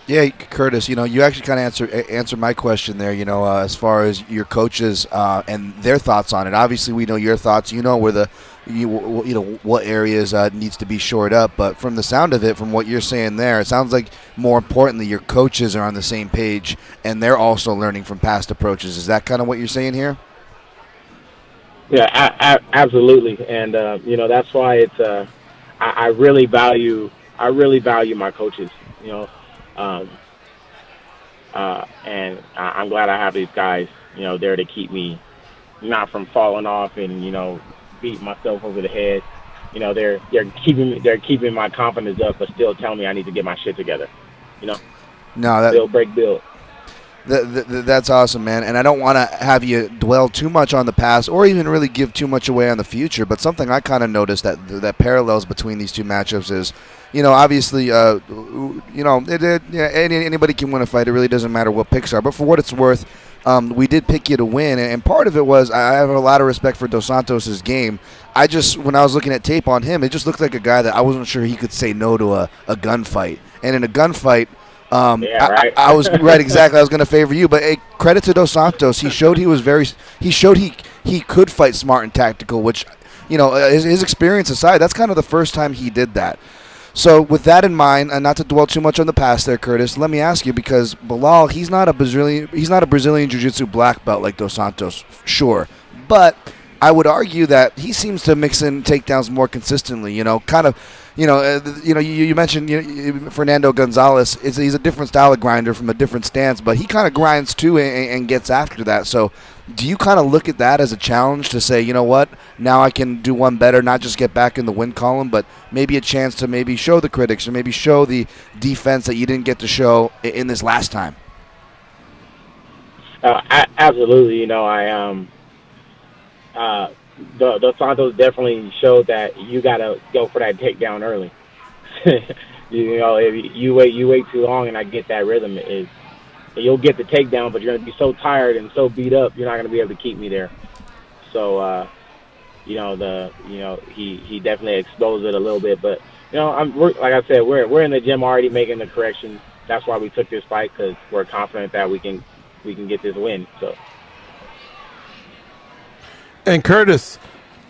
Speaker 14: Yeah, Curtis, you know, you actually kind of answer my question there, you know, as far as your coaches and their thoughts on it. Obviously, we know your thoughts. You know where you know what areas needs to be shored up. But from the sound of it, from what you're saying there, it sounds like more importantly your coaches are on the same page and they're also learning from past approaches. Is that kind of what you're saying here?
Speaker 17: Yeah, absolutely. And you know, that's why it's I really value my coaches. You know. And I'm glad I have these guys, you know, there to keep me not from falling off and, you know, beating myself over the head. You know, they're keeping my confidence up, but still telling me I need to get my shit together. You know, build.
Speaker 14: That's awesome, man. And I don't want to have you dwell too much on the past or even really give too much away on the future. But something I kind of noticed that parallels between these two matchups is, you know, obviously, you know, anybody can win a fight. It really doesn't matter what picks are. But for what it's worth, we did pick you to win. And part of it was I have a lot of respect for Dos Santos' game. When I was looking at tape on him, it just looked like a guy that I wasn't sure he could say no to a gunfight. And in a gunfight,
Speaker 17: yeah, right.
Speaker 14: I was right, exactly. I was going to favor you, but hey, credit to Dos Santos. He showed he could fight smart and tactical, which, you know, his experience aside, that's kind of the first time he did that. So with that in mind, and not to dwell too much on the past there, Curtis, let me ask you, because Bilal, he's not a Brazilian Jiu-Jitsu black belt like Dos Santos, sure, but I would argue that he seems to mix in takedowns more consistently. You know, kind of. You mentioned Fernando Gonzalez. He's a different style of grinder from a different stance, but he kind of grinds too and gets after that. So do you kind of look at that as a challenge to say, you know what, now I can do one better, not just get back in the win column, but maybe a chance to maybe show the critics or maybe show the defense that you didn't get to show in this last time?
Speaker 17: Absolutely. You know, Dos Santos definitely showed that you got to go for that takedown early. You know, if you wait too long, and I get that rhythm, you'll get the takedown, but you're going to be so tired and so beat up, you're not going to be able to keep me there. So, you know, he definitely exposed it a little bit, but you know, like I said, we're in the gym already making the corrections. That's why we took this fight, because we're confident that we can get this win. So.
Speaker 4: And Curtis,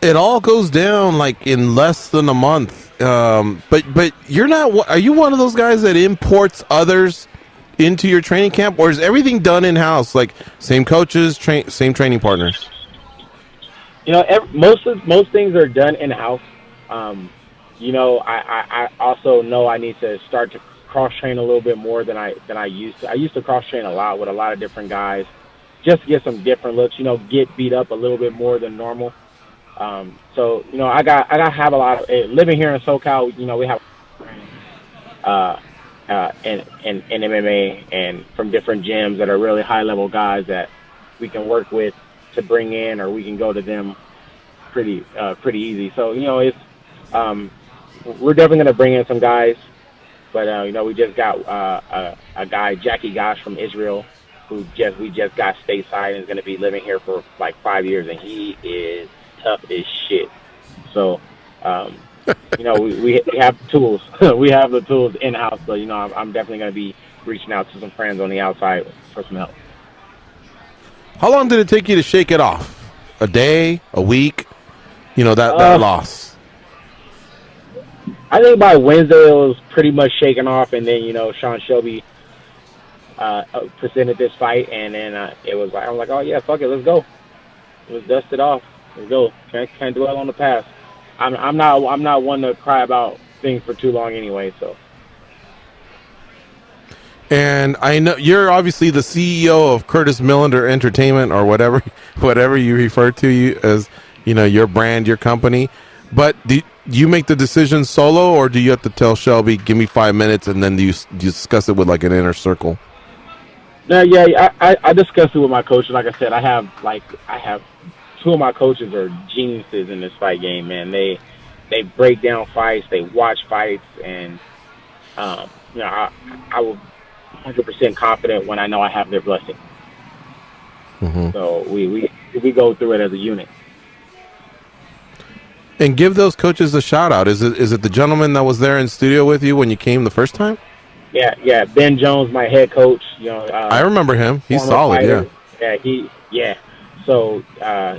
Speaker 4: it all goes down like in less than a month. But you're not. Are you one of those guys that imports others into your training camp, or is everything done in house? Like same coaches, same training partners.
Speaker 17: You know, most things are done in house. You know, I also know I need to start to cross train a little bit more than I used to. I used to cross train a lot with a lot of different guys, just to get some different looks, you know, get beat up a little bit more than normal. So I got have a lot of living here in SoCal. We have in MMA and from different gyms that are really high level guys that we can work with to bring in, or we can go to them pretty easy. So it's we're definitely going to bring in some guys, but we just got a guy, Jackie Gosh from Israel, who we just got stateside and is going to be living here for like 5 years, and he is tough as shit. So we have tools. We have the tools in house. So I'm definitely going to be reaching out to some friends on the outside for some help.
Speaker 4: How long did it take you to shake it off? A day, a week? That loss.
Speaker 17: I think by Wednesday it was pretty much shaken off, and then Sean Shelby presented this fight, and then it was like I was like, oh yeah, fuck it, let's go. Let's dust it off. Let's go. Can't dwell on the past. I'm not one to cry about things for too long anyway. So.
Speaker 4: And I know you're obviously the CEO of Curtis Millander Entertainment, or whatever you refer to you as, your brand, your company. But do you make the decision solo, or do you have to tell Shelby, give me 5 minutes, and then do you discuss it with like an inner circle?
Speaker 17: No, yeah, I discussed it with my coach. Like I said, I have two of my coaches are geniuses in this fight game, man. They break down fights, they watch fights, and I will 100% confident when I know I have their blessing.
Speaker 4: Mm-hmm.
Speaker 17: So we go through it as a unit.
Speaker 4: And give those coaches a shout out. Is it the gentleman that was there in studio with you when you came the first time?
Speaker 17: Yeah. Ben Jones, my head coach.
Speaker 4: I remember him. He's solid.
Speaker 17: Fighter.
Speaker 4: Yeah.
Speaker 17: So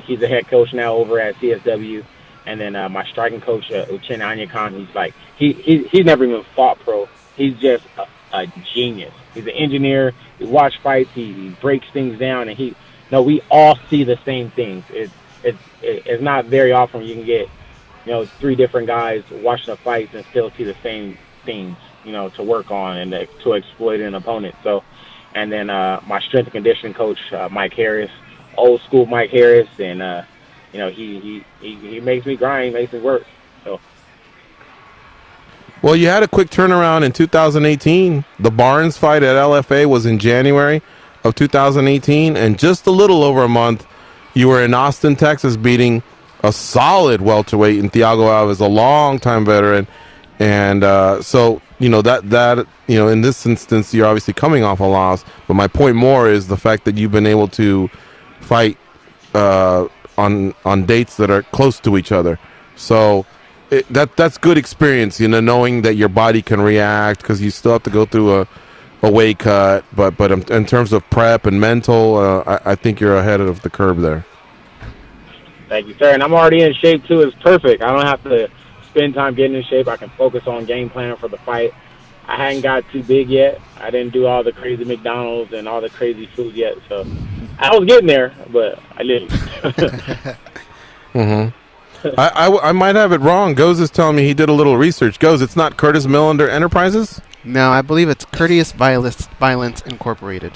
Speaker 17: he's a head coach now over at CSW, and then my striking coach, Uchenna Anyakan, he's like he's never even fought pro. He's just a genius. He's an engineer. He watches fights. He breaks things down, and we all see the same things. It's not very often you can get 3 different guys watching the fights and still see the same things to work on and to exploit an opponent. So, and then my strength and conditioning coach, Mike Harris, old school Mike Harris, and he makes me grind, makes me work. So.
Speaker 4: Well, you had a quick turnaround in 2018. The Barnes fight at LFA was in January of 2018, and just a little over a month, you were in Austin, Texas, beating a solid welterweight in Thiago Alves, a long-time veteran. And so, that in this instance, you're obviously coming off a loss. But my point more is the fact that you've been able to fight on dates that are close to each other. So that's good experience, knowing that your body can react, because you still have to go through a weight cut. But in terms of prep and mental, I think you're ahead of the curve there.
Speaker 17: Thank you, sir. And I'm already in shape too. It's perfect. I don't have to spend time getting in shape. I can focus on game planning for the fight. I hadn't got too big yet. I didn't do all the crazy McDonald's and all the crazy food yet. So I was getting there, but I didn't.
Speaker 4: Mm-hmm. I might have it wrong. Goes is telling me he did a little research. Goes, it's not Curtis Millander Enterprises?
Speaker 6: No, I believe it's Courteous Violence Incorporated.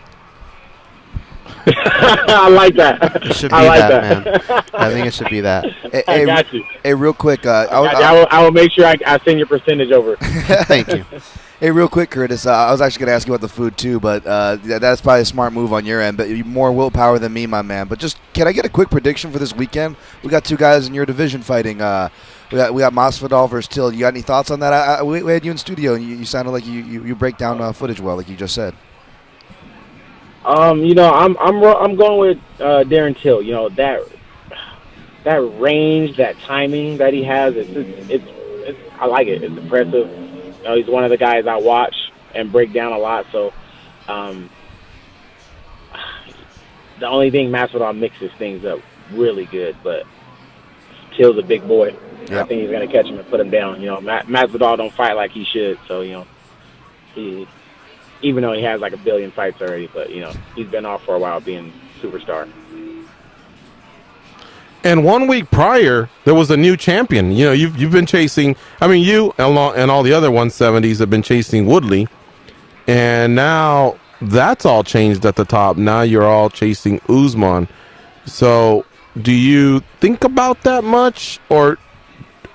Speaker 17: I like that.
Speaker 6: It should be that, man. I think it should be that.
Speaker 17: I got you.
Speaker 14: Hey, real quick.
Speaker 17: I will make sure I send your percentage over.
Speaker 6: Thank you.
Speaker 14: Hey, real quick, Curtis. I was actually going to ask you about the food too, but that's probably a smart move on your end. But more willpower than me, my man. But just, can I get a quick prediction for this weekend? We got 2 guys in your division fighting. We got Masvidal versus Till. You got any thoughts on that? We had you in studio, and you sounded like you break down footage well, like you just said.
Speaker 17: I'm going with Darren Till. That range, that timing that he has, it's I like it. It's impressive. He's one of the guys I watch and break down a lot. So, the only thing Masvidal mixes things up really good, but Till's a big boy. Yep. I think he's gonna catch him and put him down. Masvidal don't fight like he should. So he. Even though he has like 1 billion fights already, but he's been off for a while being superstar.
Speaker 4: And 1 week prior, there was a new champion. You've been chasing. I mean, you and all the other 170s have been chasing Woodley, and now that's all changed at the top. Now you're all chasing Usman. So do you think about that much, or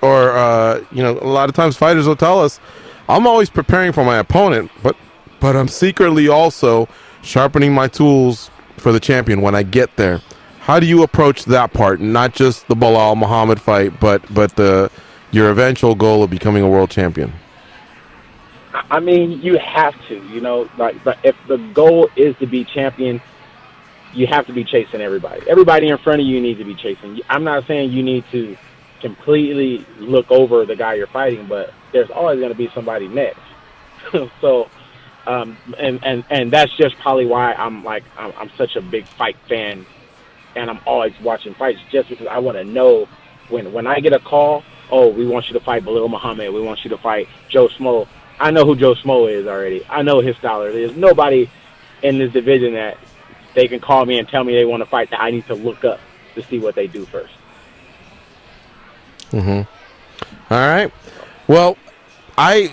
Speaker 4: you know, a lot of times fighters will tell us, I'm always preparing for my opponent, but I'm secretly also sharpening my tools for the champion when I get there. How do you approach that part? Not just the Bilal Muhammad fight, but your eventual goal of becoming a world champion.
Speaker 17: I mean, you have to, you know, like, but if the goal is to be champion, you have to be chasing everybody. Everybody in front of you needs to be chasing. I'm not saying you need to completely look over the guy you're fighting, but there's always going to be somebody next. So, and that's just probably why I'm such a big fight fan, and I'm always watching fights, just because I want to know when I get a call, oh, we want you to fight Bilal Muhammad, we want you to fight Joe Smo. I know who Joe Smo is already. I know his style. There's nobody in this division that they can call me and tell me they want to fight that I need to look up to see what they do first.
Speaker 4: All right. Well,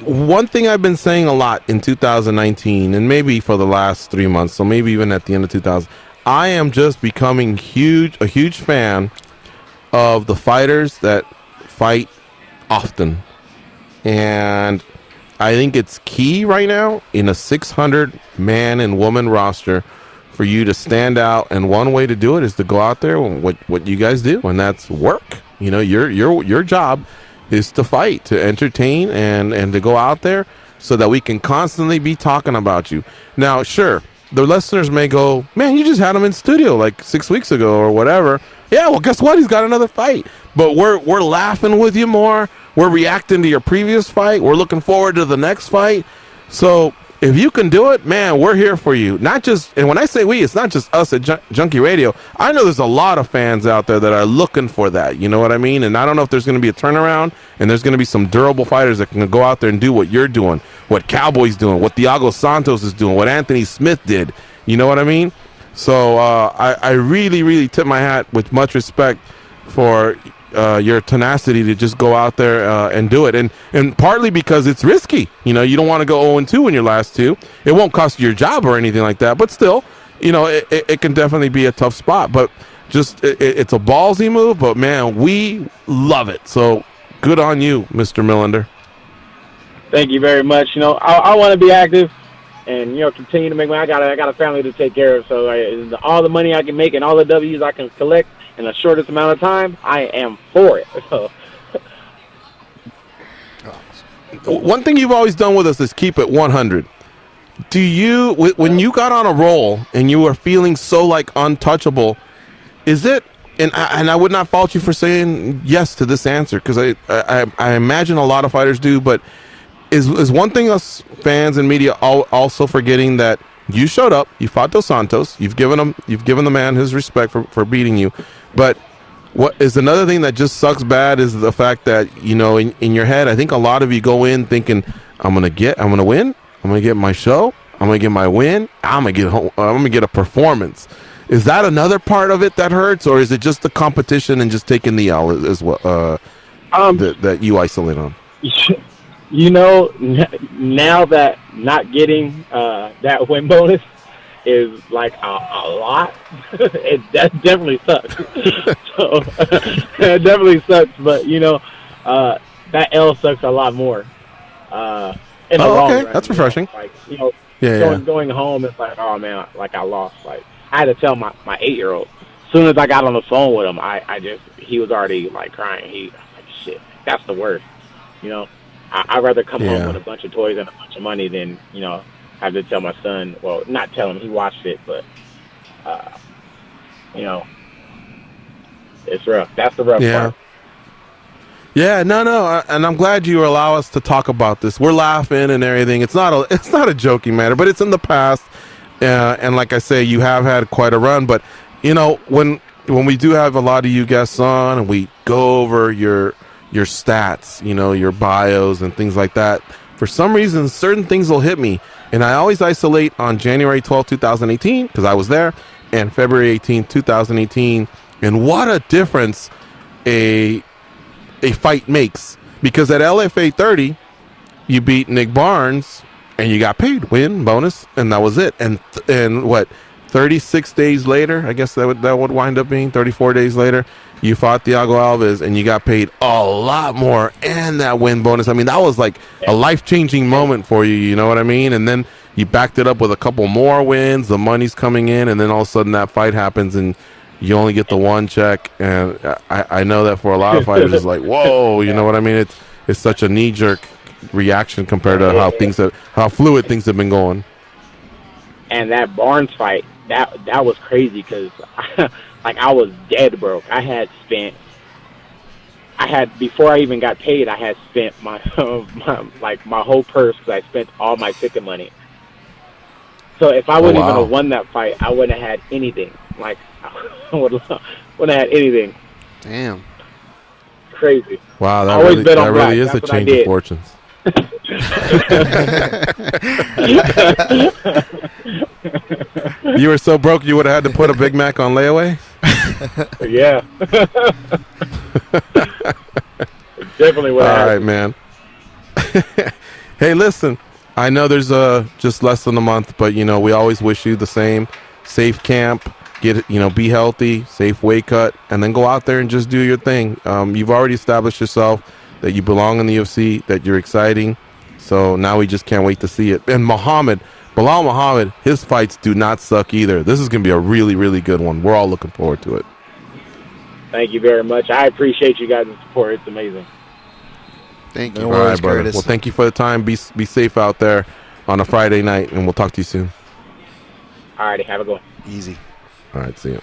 Speaker 4: one thing I've been saying a lot in 2019, and maybe for the last 3 months, so maybe even at the end of 2000, I am just becoming a huge fan of the fighters that fight often. And I think it's key right now in a 600 man and woman roster for you to stand out, and one way to do it is to go out there and what you guys do, and that's work. You know, your job is to fight, to entertain, and to go out there so that we can constantly be talking about you. Now, sure, the listeners may go, man, you just had him in studio like 6 weeks ago or whatever. Yeah, well, guess what? He's got another fight. But we're laughing with you more. We're reacting to your previous fight. We're looking forward to the next fight. So if you can do it, man, we're here for you. Not just, and when I say we, it's not just us at Junkie Radio. I know there's a lot of fans out there that are looking for that. You know what I mean? And I don't know if there's going to be a turnaround, and there's going to be some durable fighters that can go out there and do what you're doing, what Cowboy's doing, what Thiago Santos is doing, what Anthony Smith did. You know what I mean? So I really, really tip my hat with much respect for your tenacity to just go out there and do it, and partly because it's risky. You know, you don't want to go 0-2 in your last two. It won't cost you your job or anything like that, but still, you know, it can definitely be a tough spot. But just it's a ballsy move. But man, we love it. So good on you, Mr. Millender.
Speaker 17: Thank you very much. You know, I want to be active, and you know, continue to make money. I got a family to take care of, so all the money I can make and all the W's I can collect in the shortest amount of time, I am for it. So.
Speaker 4: One thing you've always done with us is keep it 100. Do you, when you got on a roll and you were feeling so like untouchable, is it, and I would not fault you for saying yes to this answer, because I imagine a lot of fighters do, but is one thing us fans and media also forgetting that you showed up, you fought Dos Santos, you've given the man his respect for beating you, but what is another thing that just sucks bad is the fact that, you know, in your head, I think a lot of you go in thinking, I'm gonna win, I'm gonna get my show, I'm gonna get my win, I'm gonna get a performance. Is that another part of it that hurts, or is it just the competition and just taking the L as well that you isolate on?
Speaker 17: You know, now that not getting that win bonus is like a lot, that definitely sucks. So it definitely sucks, but you know, that L sucks a lot more. In the long run,
Speaker 4: that's refreshing.
Speaker 17: Like, you know, going home, it's like, oh man, like I lost. Like I had to tell my 8-year-old. As soon as I got on the phone with him, he was already like crying. He was like, shit, that's the worst. You know, I'd rather come home with a bunch of toys and a bunch of money than, you know, have to tell my son, well, not tell him, he watched it, but, you know, it's rough. That's the rough part.
Speaker 4: Yeah, no, and I'm glad you allow us to talk about this. We're laughing and everything. It's not a joking matter, but it's in the past, and like I say, you have had quite a run. But you know, when we do have a lot of you guests on, and we go over your stats, you know, your bios and things like that, for some reason, certain things will hit me, and I always isolate on January 12, 2018, because I was there, and February 18, 2018, and what a difference a fight makes, because at LFA 30 you beat Nick Barnes and you got paid, win, bonus, and that was it. And what, 36 days later, I guess that would wind up being 34 days later, you fought Thiago Alves and you got paid a lot more and that win bonus. I mean, that was like a life-changing moment for you, you know what I mean? And then you backed it up with a couple more wins, the money's coming in, and then all of a sudden that fight happens and you only get the one check. And I know that for a lot of fighters, it's like, whoa, you know what I mean? It's such a knee-jerk reaction compared to how fluid things have been going.
Speaker 17: And that Barnes fight, that was crazy because, like, I was dead broke. Before I even got paid, I had spent my whole purse because I spent all my ticket money. So if I wouldn't even have won that fight, I wouldn't have had anything. Like, I wouldn't have had anything.
Speaker 6: Damn.
Speaker 17: Crazy.
Speaker 4: Wow,
Speaker 17: that
Speaker 4: really is a change of fortunes. You were so broke you would have had to put a Big Mac on layaway?
Speaker 17: Yeah. Definitely would have.
Speaker 4: All right, man. Hey, listen, I know there's just less than a month, but we always wish you the same. Safe camp, be healthy, safe weight cut, and then go out there and just do your thing. You've already established yourself that you belong in the UFC, that you're exciting. So now we just can't wait to see it. And Bilal Muhammad, his fights do not suck either. This is going to be a really, really good one. We're all looking forward to it.
Speaker 17: Thank you very much. I appreciate you guys' support. It's amazing.
Speaker 6: Thank you.
Speaker 4: All right, brother. Curtis. Well, thank you for the time. Be safe out there on a Friday night, and we'll talk to you soon.
Speaker 17: All righty. Have a good one.
Speaker 14: Easy.
Speaker 4: All right. See you.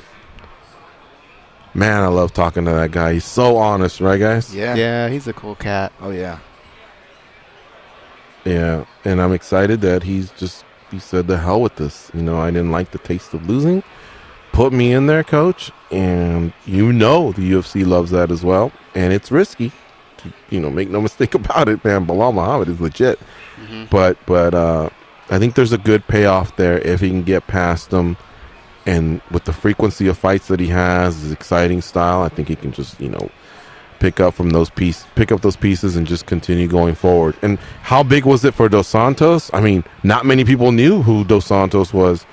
Speaker 4: Man, I love talking to that guy. He's so honest, right, guys?
Speaker 6: Yeah. Yeah, he's a cool cat.
Speaker 14: Oh, yeah.
Speaker 4: Yeah, and I'm excited that he said the hell with this. I didn't like the taste of losing. Put me in there, coach, and the UFC loves that as well. And it's risky. Make no mistake about it, man. Bilal Muhammad is legit. Mm-hmm. But I think there's a good payoff there if he can get past them. And with the frequency of fights that he has, his exciting style, I think he can just, pick up those pieces and just continue going forward. And how big was it for Dos Santos? I mean, not many people knew who Dos Santos was.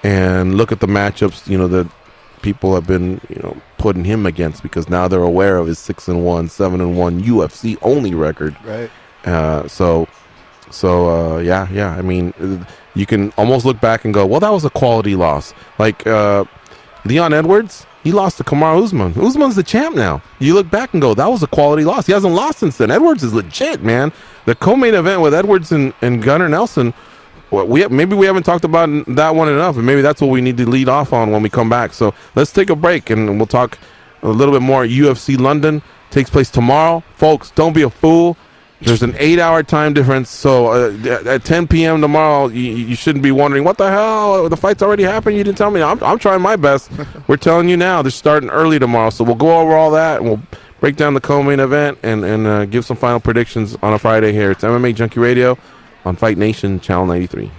Speaker 4: And look at the matchups, that people have been, putting him against, because now they're aware of his 6-1, 7-1 UFC only record.
Speaker 14: Right.
Speaker 4: Yeah. I mean, you can almost look back and go, well, that was a quality loss. Like Leon Edwards, he lost to Kamaru Usman. Usman's the champ now. You look back and go, that was a quality loss. He hasn't lost since then. Edwards is legit, man. The co-main event with Edwards and Gunnar Nelson, maybe we haven't talked about that one enough, and maybe that's what we need to lead off on when we come back. So let's take a break, and we'll talk a little bit more. UFC London takes place tomorrow. Folks, don't be a fool. There's an 8-hour time difference, so at 10 p.m. tomorrow, you shouldn't be wondering, what the hell? The fight's already happened? You didn't tell me. I'm trying my best. We're telling you now. They're starting early tomorrow, so we'll go over all that, and we'll break down the co-main event and give some final predictions on a Friday here. It's MMA Junkie Radio on Fight Nation, Channel 93.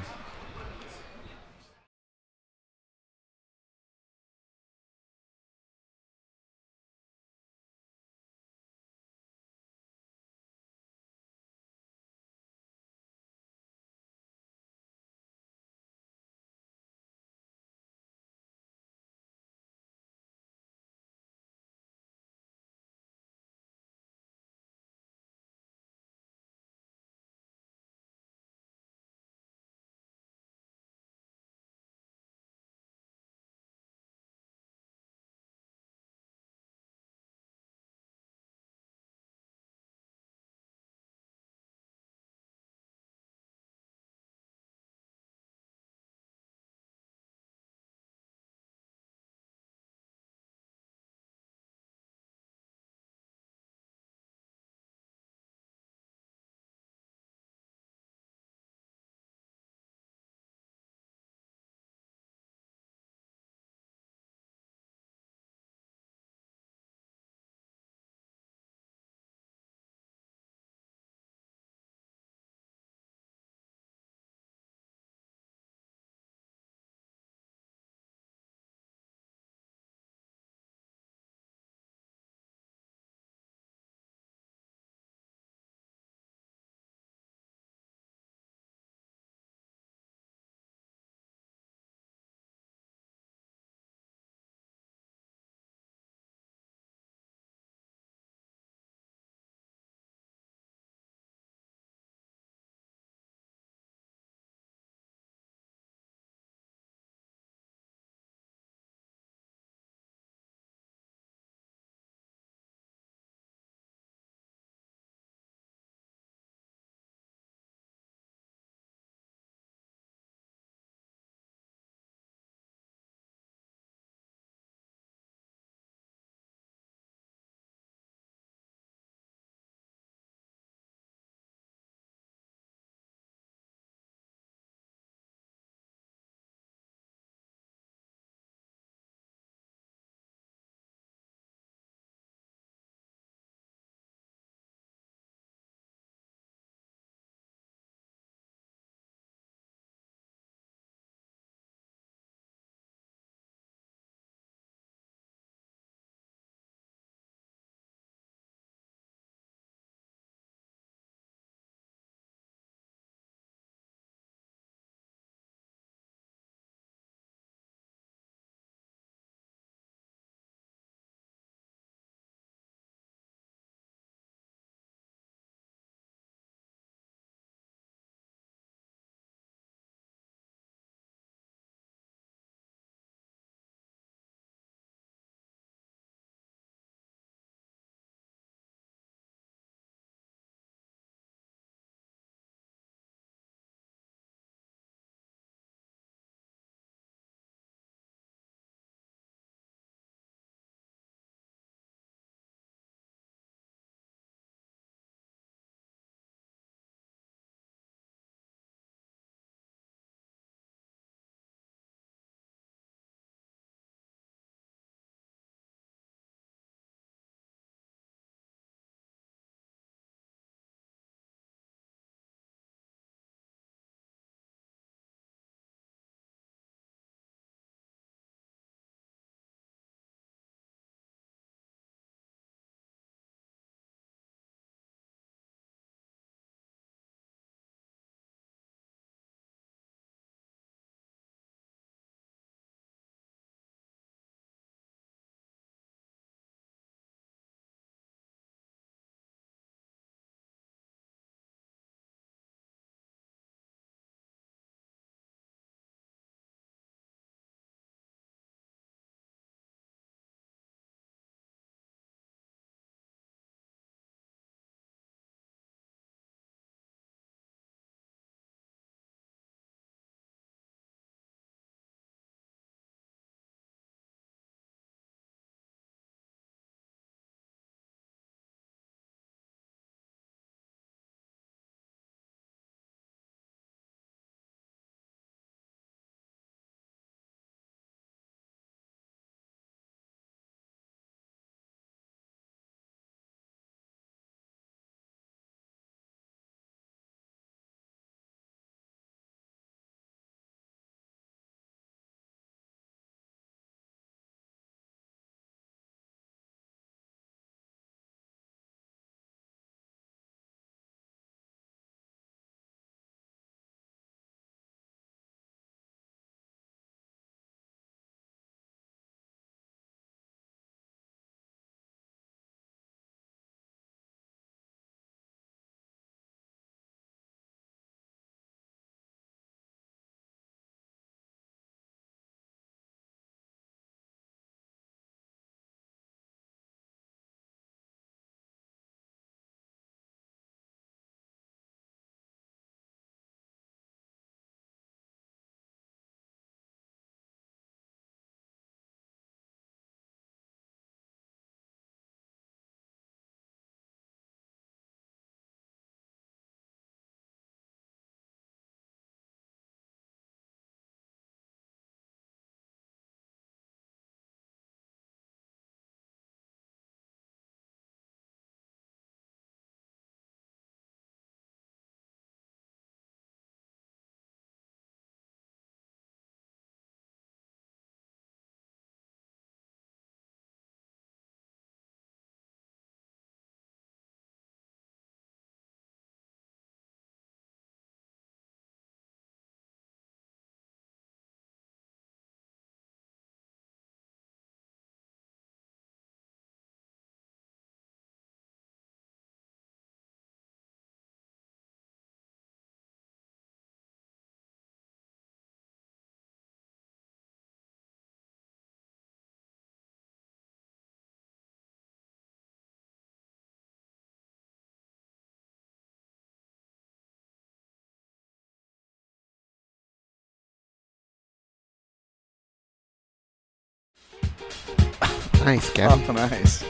Speaker 6: Nice, Gabby.
Speaker 14: Oh, nice.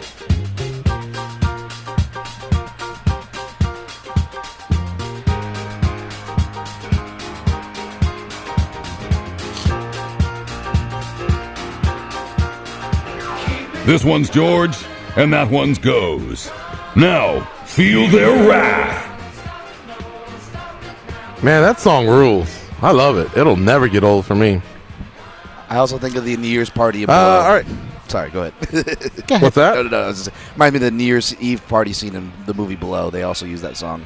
Speaker 15: This one's George, and that one's Goes. Now, feel their wrath.
Speaker 4: Man, that song rules. I love it. It'll never get old for me.
Speaker 14: I also think of the New Year's party.
Speaker 4: All right.
Speaker 14: Sorry, go ahead.
Speaker 4: What's that?
Speaker 14: No. Reminds me of the New Year's Eve party scene in the movie Below. They also use that song.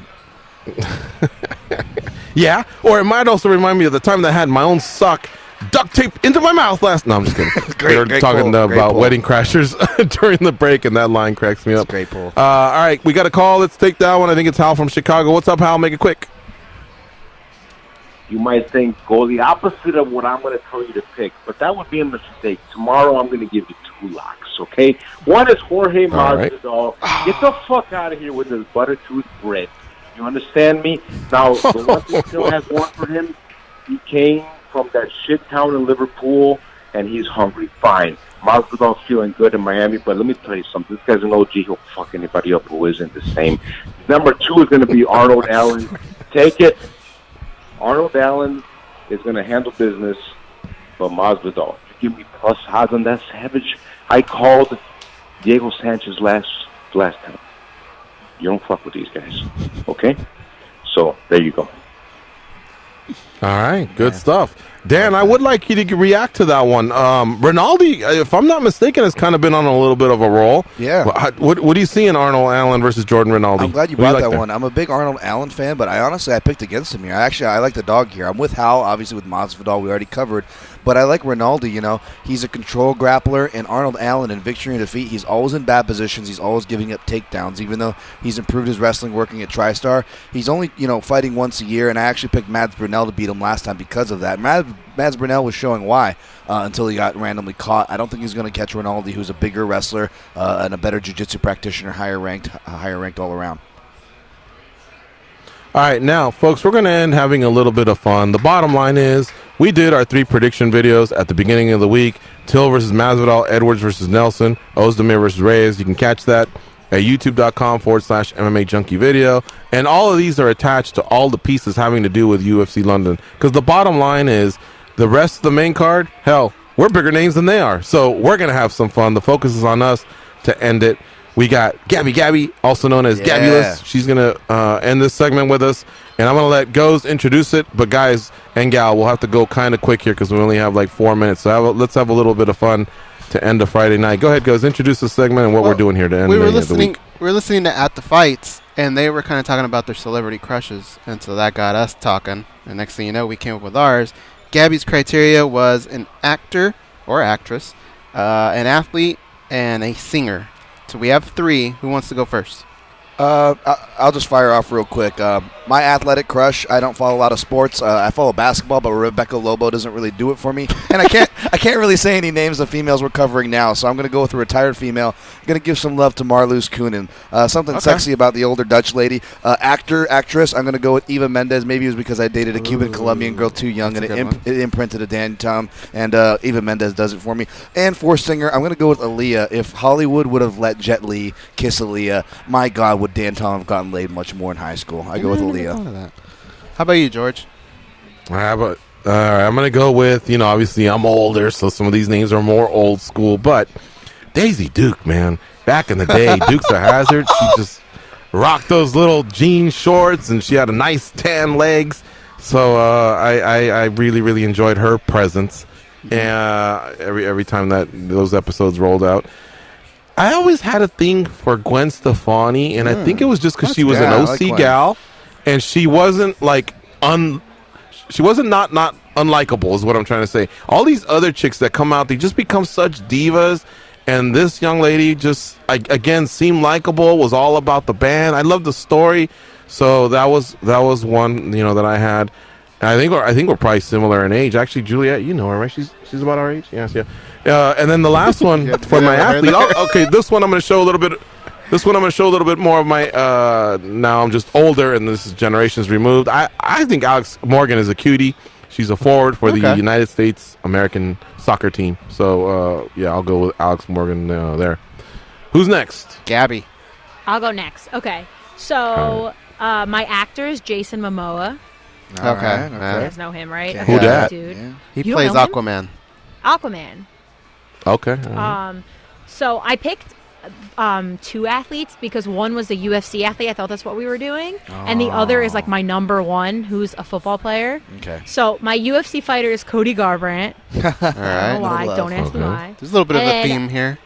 Speaker 4: Yeah, or it might also remind me of the time that I had my own sock duct taped into my mouth last. No, I'm just kidding. We were talking about Wedding Crashers during the break, and that line cracks me up.
Speaker 14: Great pull.
Speaker 4: All right, we got a call. Let's take that one. I think it's Hal from Chicago. What's up, Hal? Make it quick.
Speaker 18: You might think go the opposite of what I'm going to tell you to pick, but that would be a mistake. Tomorrow I'm going to give you 2 locks, okay? One is Jorge Masvidal. Get the fuck out of here with this buttertooth bread. You understand me? Now, the one thing still has one for him. He came from that shit town in Liverpool, and he's hungry. Fine. Masvidal's feeling good in Miami, but let me tell you something. This guy's an OG. He'll fuck anybody up who isn't the same. Number 2 is going to be Arnold Allen. Take it. Arnold Allen is going to handle business, but Masvidal, give me plus odds on that savage. I called Diego Sanchez last time. You don't fuck with these guys, okay? So there you go.
Speaker 4: All right, good stuff. Dan, I would like you to react to that one. Rinaldi, if I'm not mistaken, has kind of been on a little bit of a roll.
Speaker 14: Yeah.
Speaker 4: What do you see in Arnold Allen versus Jordan Rinaldi?
Speaker 14: I'm glad you brought that one. I'm a big Arnold Allen fan, but I picked against him here. I like the dog here. I'm with Hal, obviously with Masvidal, we already covered. But I like Rinaldi, He's a control grappler, and Arnold Allen in victory and defeat, he's always in bad positions. He's always giving up takedowns, even though he's improved his wrestling working at TriStar. He's only, fighting once a year, and I actually picked Mads Brunel to beat him last time because of that. Mads Brunel was showing why until he got randomly caught. I don't think he's going to catch Rinaldi, who's a bigger wrestler and a better jiu-jitsu practitioner, higher ranked all around.
Speaker 4: All right, now, folks, we're going to end having a little bit of fun. The bottom line is we did our 3 prediction videos at the beginning of the week. Till versus Masvidal, Edwards versus Nelson, Ozdemir versus Reyes. You can catch that at youtube.com/MMAjunkie video. And all of these are attached to all the pieces having to do with UFC London. Because the bottom line is the rest of the main card, hell, we're bigger names than they are. So we're going to have some fun. The focus is on us to end it. We got Gabby, also known as Gabulous. She's going to end this segment with us. And I'm going to let Goes introduce it. But guys and gal, we'll have to go kind of quick here because we only have like 4 minutes. So let's have a little bit of fun to end a Friday night. Go ahead, Goes. Introduce the segment and what we're doing here to end the week.
Speaker 6: We were listening to At the Fights, and they were kind of talking about their celebrity crushes. And so that got us talking. And next thing you know, we came up with ours. Gabby's criteria was an actor or actress, an athlete, and a singer. So we have 3. Who wants to go first?
Speaker 14: I'll just fire off real quick. My athletic crush, I don't follow a lot of sports. I follow basketball, but Rebecca Lobo doesn't really do it for me. And I can't really say any names of females we're covering now, so I'm going to go with a retired female. I'm going to give some love to Marloes Koenen. Something sexy about the older Dutch lady. Actress, I'm going to go with Eva Mendes. Maybe it was because I dated a Cuban-Colombian girl too young, and it imprinted a Dan Tom, and Eva Mendes does it for me. And for singer, I'm going to go with Aaliyah. If Hollywood would have let Jet Li kiss Aaliyah, my God, would Dan Tom have gotten laid much more in high school. I go with Aaliyah.
Speaker 6: How about you, George?
Speaker 4: I'm going to go with, obviously I'm older, so some of these names are more old school, but Daisy Duke, man. Back in the day, Dukes of Hazzard, she just rocked those little jean shorts, and she had a nice tan legs. So I really, really enjoyed her presence every time that those episodes rolled out. I always had a thing for Gwen Stefani, and I think it was just because she was an OC gal, and she wasn't not unlikable is what I'm trying to say. All these other chicks that come out, they just become such divas, and this young lady just again seemed likable. Was all about the band. I love the story, so that was one that I had. I think we're probably similar in age. Actually, Juliet, you know her, right? She's about our age. Yes, yeah. And then the last one for my athlete. Okay, this one I'm going to show a little bit. This one I'm going to show a little bit more of my. Now I'm just older, and this is generations removed. I think Alex Morgan is a cutie. She's a forward for the
Speaker 6: Okay.
Speaker 4: United States American soccer team. So, yeah, I'll go with Alex Morgan there. Who's next?
Speaker 6: Gabby.
Speaker 5: I'll go next. Okay. So, my actor is Jason Momoa.
Speaker 6: Okay.
Speaker 5: You guys know him, right?
Speaker 4: Who dat?
Speaker 5: Dude.
Speaker 6: Yeah. He
Speaker 5: You
Speaker 6: plays
Speaker 5: don't know him?
Speaker 6: Aquaman.
Speaker 5: Aquaman.
Speaker 4: Okay.
Speaker 5: So I picked two athletes because one was a UFC athlete. I thought that's what we were doing. And the other is like my number one, who's a football player.
Speaker 14: Okay.
Speaker 5: So my UFC fighter is Cody Garbrandt.
Speaker 6: All right.
Speaker 5: I don't know why. Don't ask me why.
Speaker 6: There's a little bit of a
Speaker 5: And-
Speaker 6: theme here.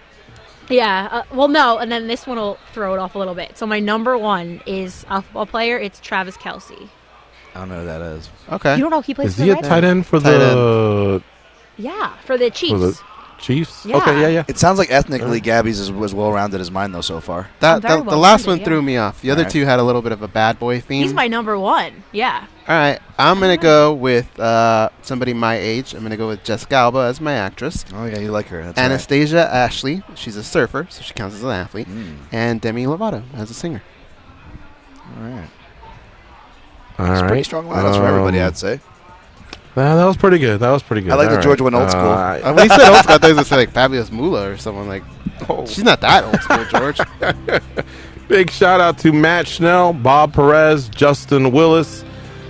Speaker 5: Yeah. Well, no. And then this one will throw it off a little bit. So my number one is a football player. It's Travis Kelce.
Speaker 14: I don't know who that is.
Speaker 6: Okay.
Speaker 5: You don't know he plays
Speaker 4: Is
Speaker 5: for
Speaker 4: he
Speaker 5: the
Speaker 4: a
Speaker 5: Reds?
Speaker 4: tight end for the
Speaker 5: Yeah, for the Chiefs.
Speaker 4: for the Chiefs?
Speaker 5: Yeah.
Speaker 4: Okay, yeah.
Speaker 14: It sounds like ethnically Gabby's is as well-rounded as mine, though, so far.
Speaker 6: That
Speaker 5: very
Speaker 6: the
Speaker 5: well
Speaker 6: last one
Speaker 5: rounded,
Speaker 6: threw
Speaker 5: yeah.
Speaker 6: me off. The other
Speaker 14: Alright.
Speaker 6: two had a little bit of a bad boy theme.
Speaker 5: He's my number one. Yeah.
Speaker 6: All right, I'm gonna go with somebody my age. I'm gonna go with Jessica Alba as my actress.
Speaker 14: Oh yeah, you like her. That's
Speaker 6: Anastasia Ashley, she's a surfer, so she counts as an athlete. And Demi Lovato as a singer.
Speaker 14: All right.
Speaker 4: All
Speaker 14: It's
Speaker 4: right.
Speaker 14: pretty strong lineups for everybody, I'd say.
Speaker 4: That was pretty good. I like
Speaker 14: the
Speaker 4: All
Speaker 14: George
Speaker 4: right.
Speaker 14: went old school.
Speaker 6: When he said old school, I thought he was gonna say like Fabulous Moolah or someone like. Oh, she's not that old school, George.
Speaker 4: Big shout out to Matt Schnell, Bob Perez, Justin Willis,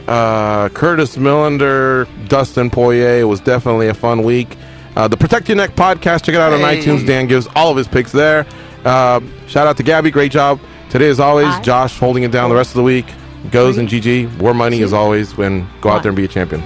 Speaker 4: Curtis Millander, Dustin Poirier. It was definitely a fun week. The Protect Your Neck podcast, check it out on iTunes. Dan gives all of his picks there. Shout out to Gabby, great job today as always. Josh holding it down the rest of the week. Goes and GG, more money as always. When go out there and be a champion.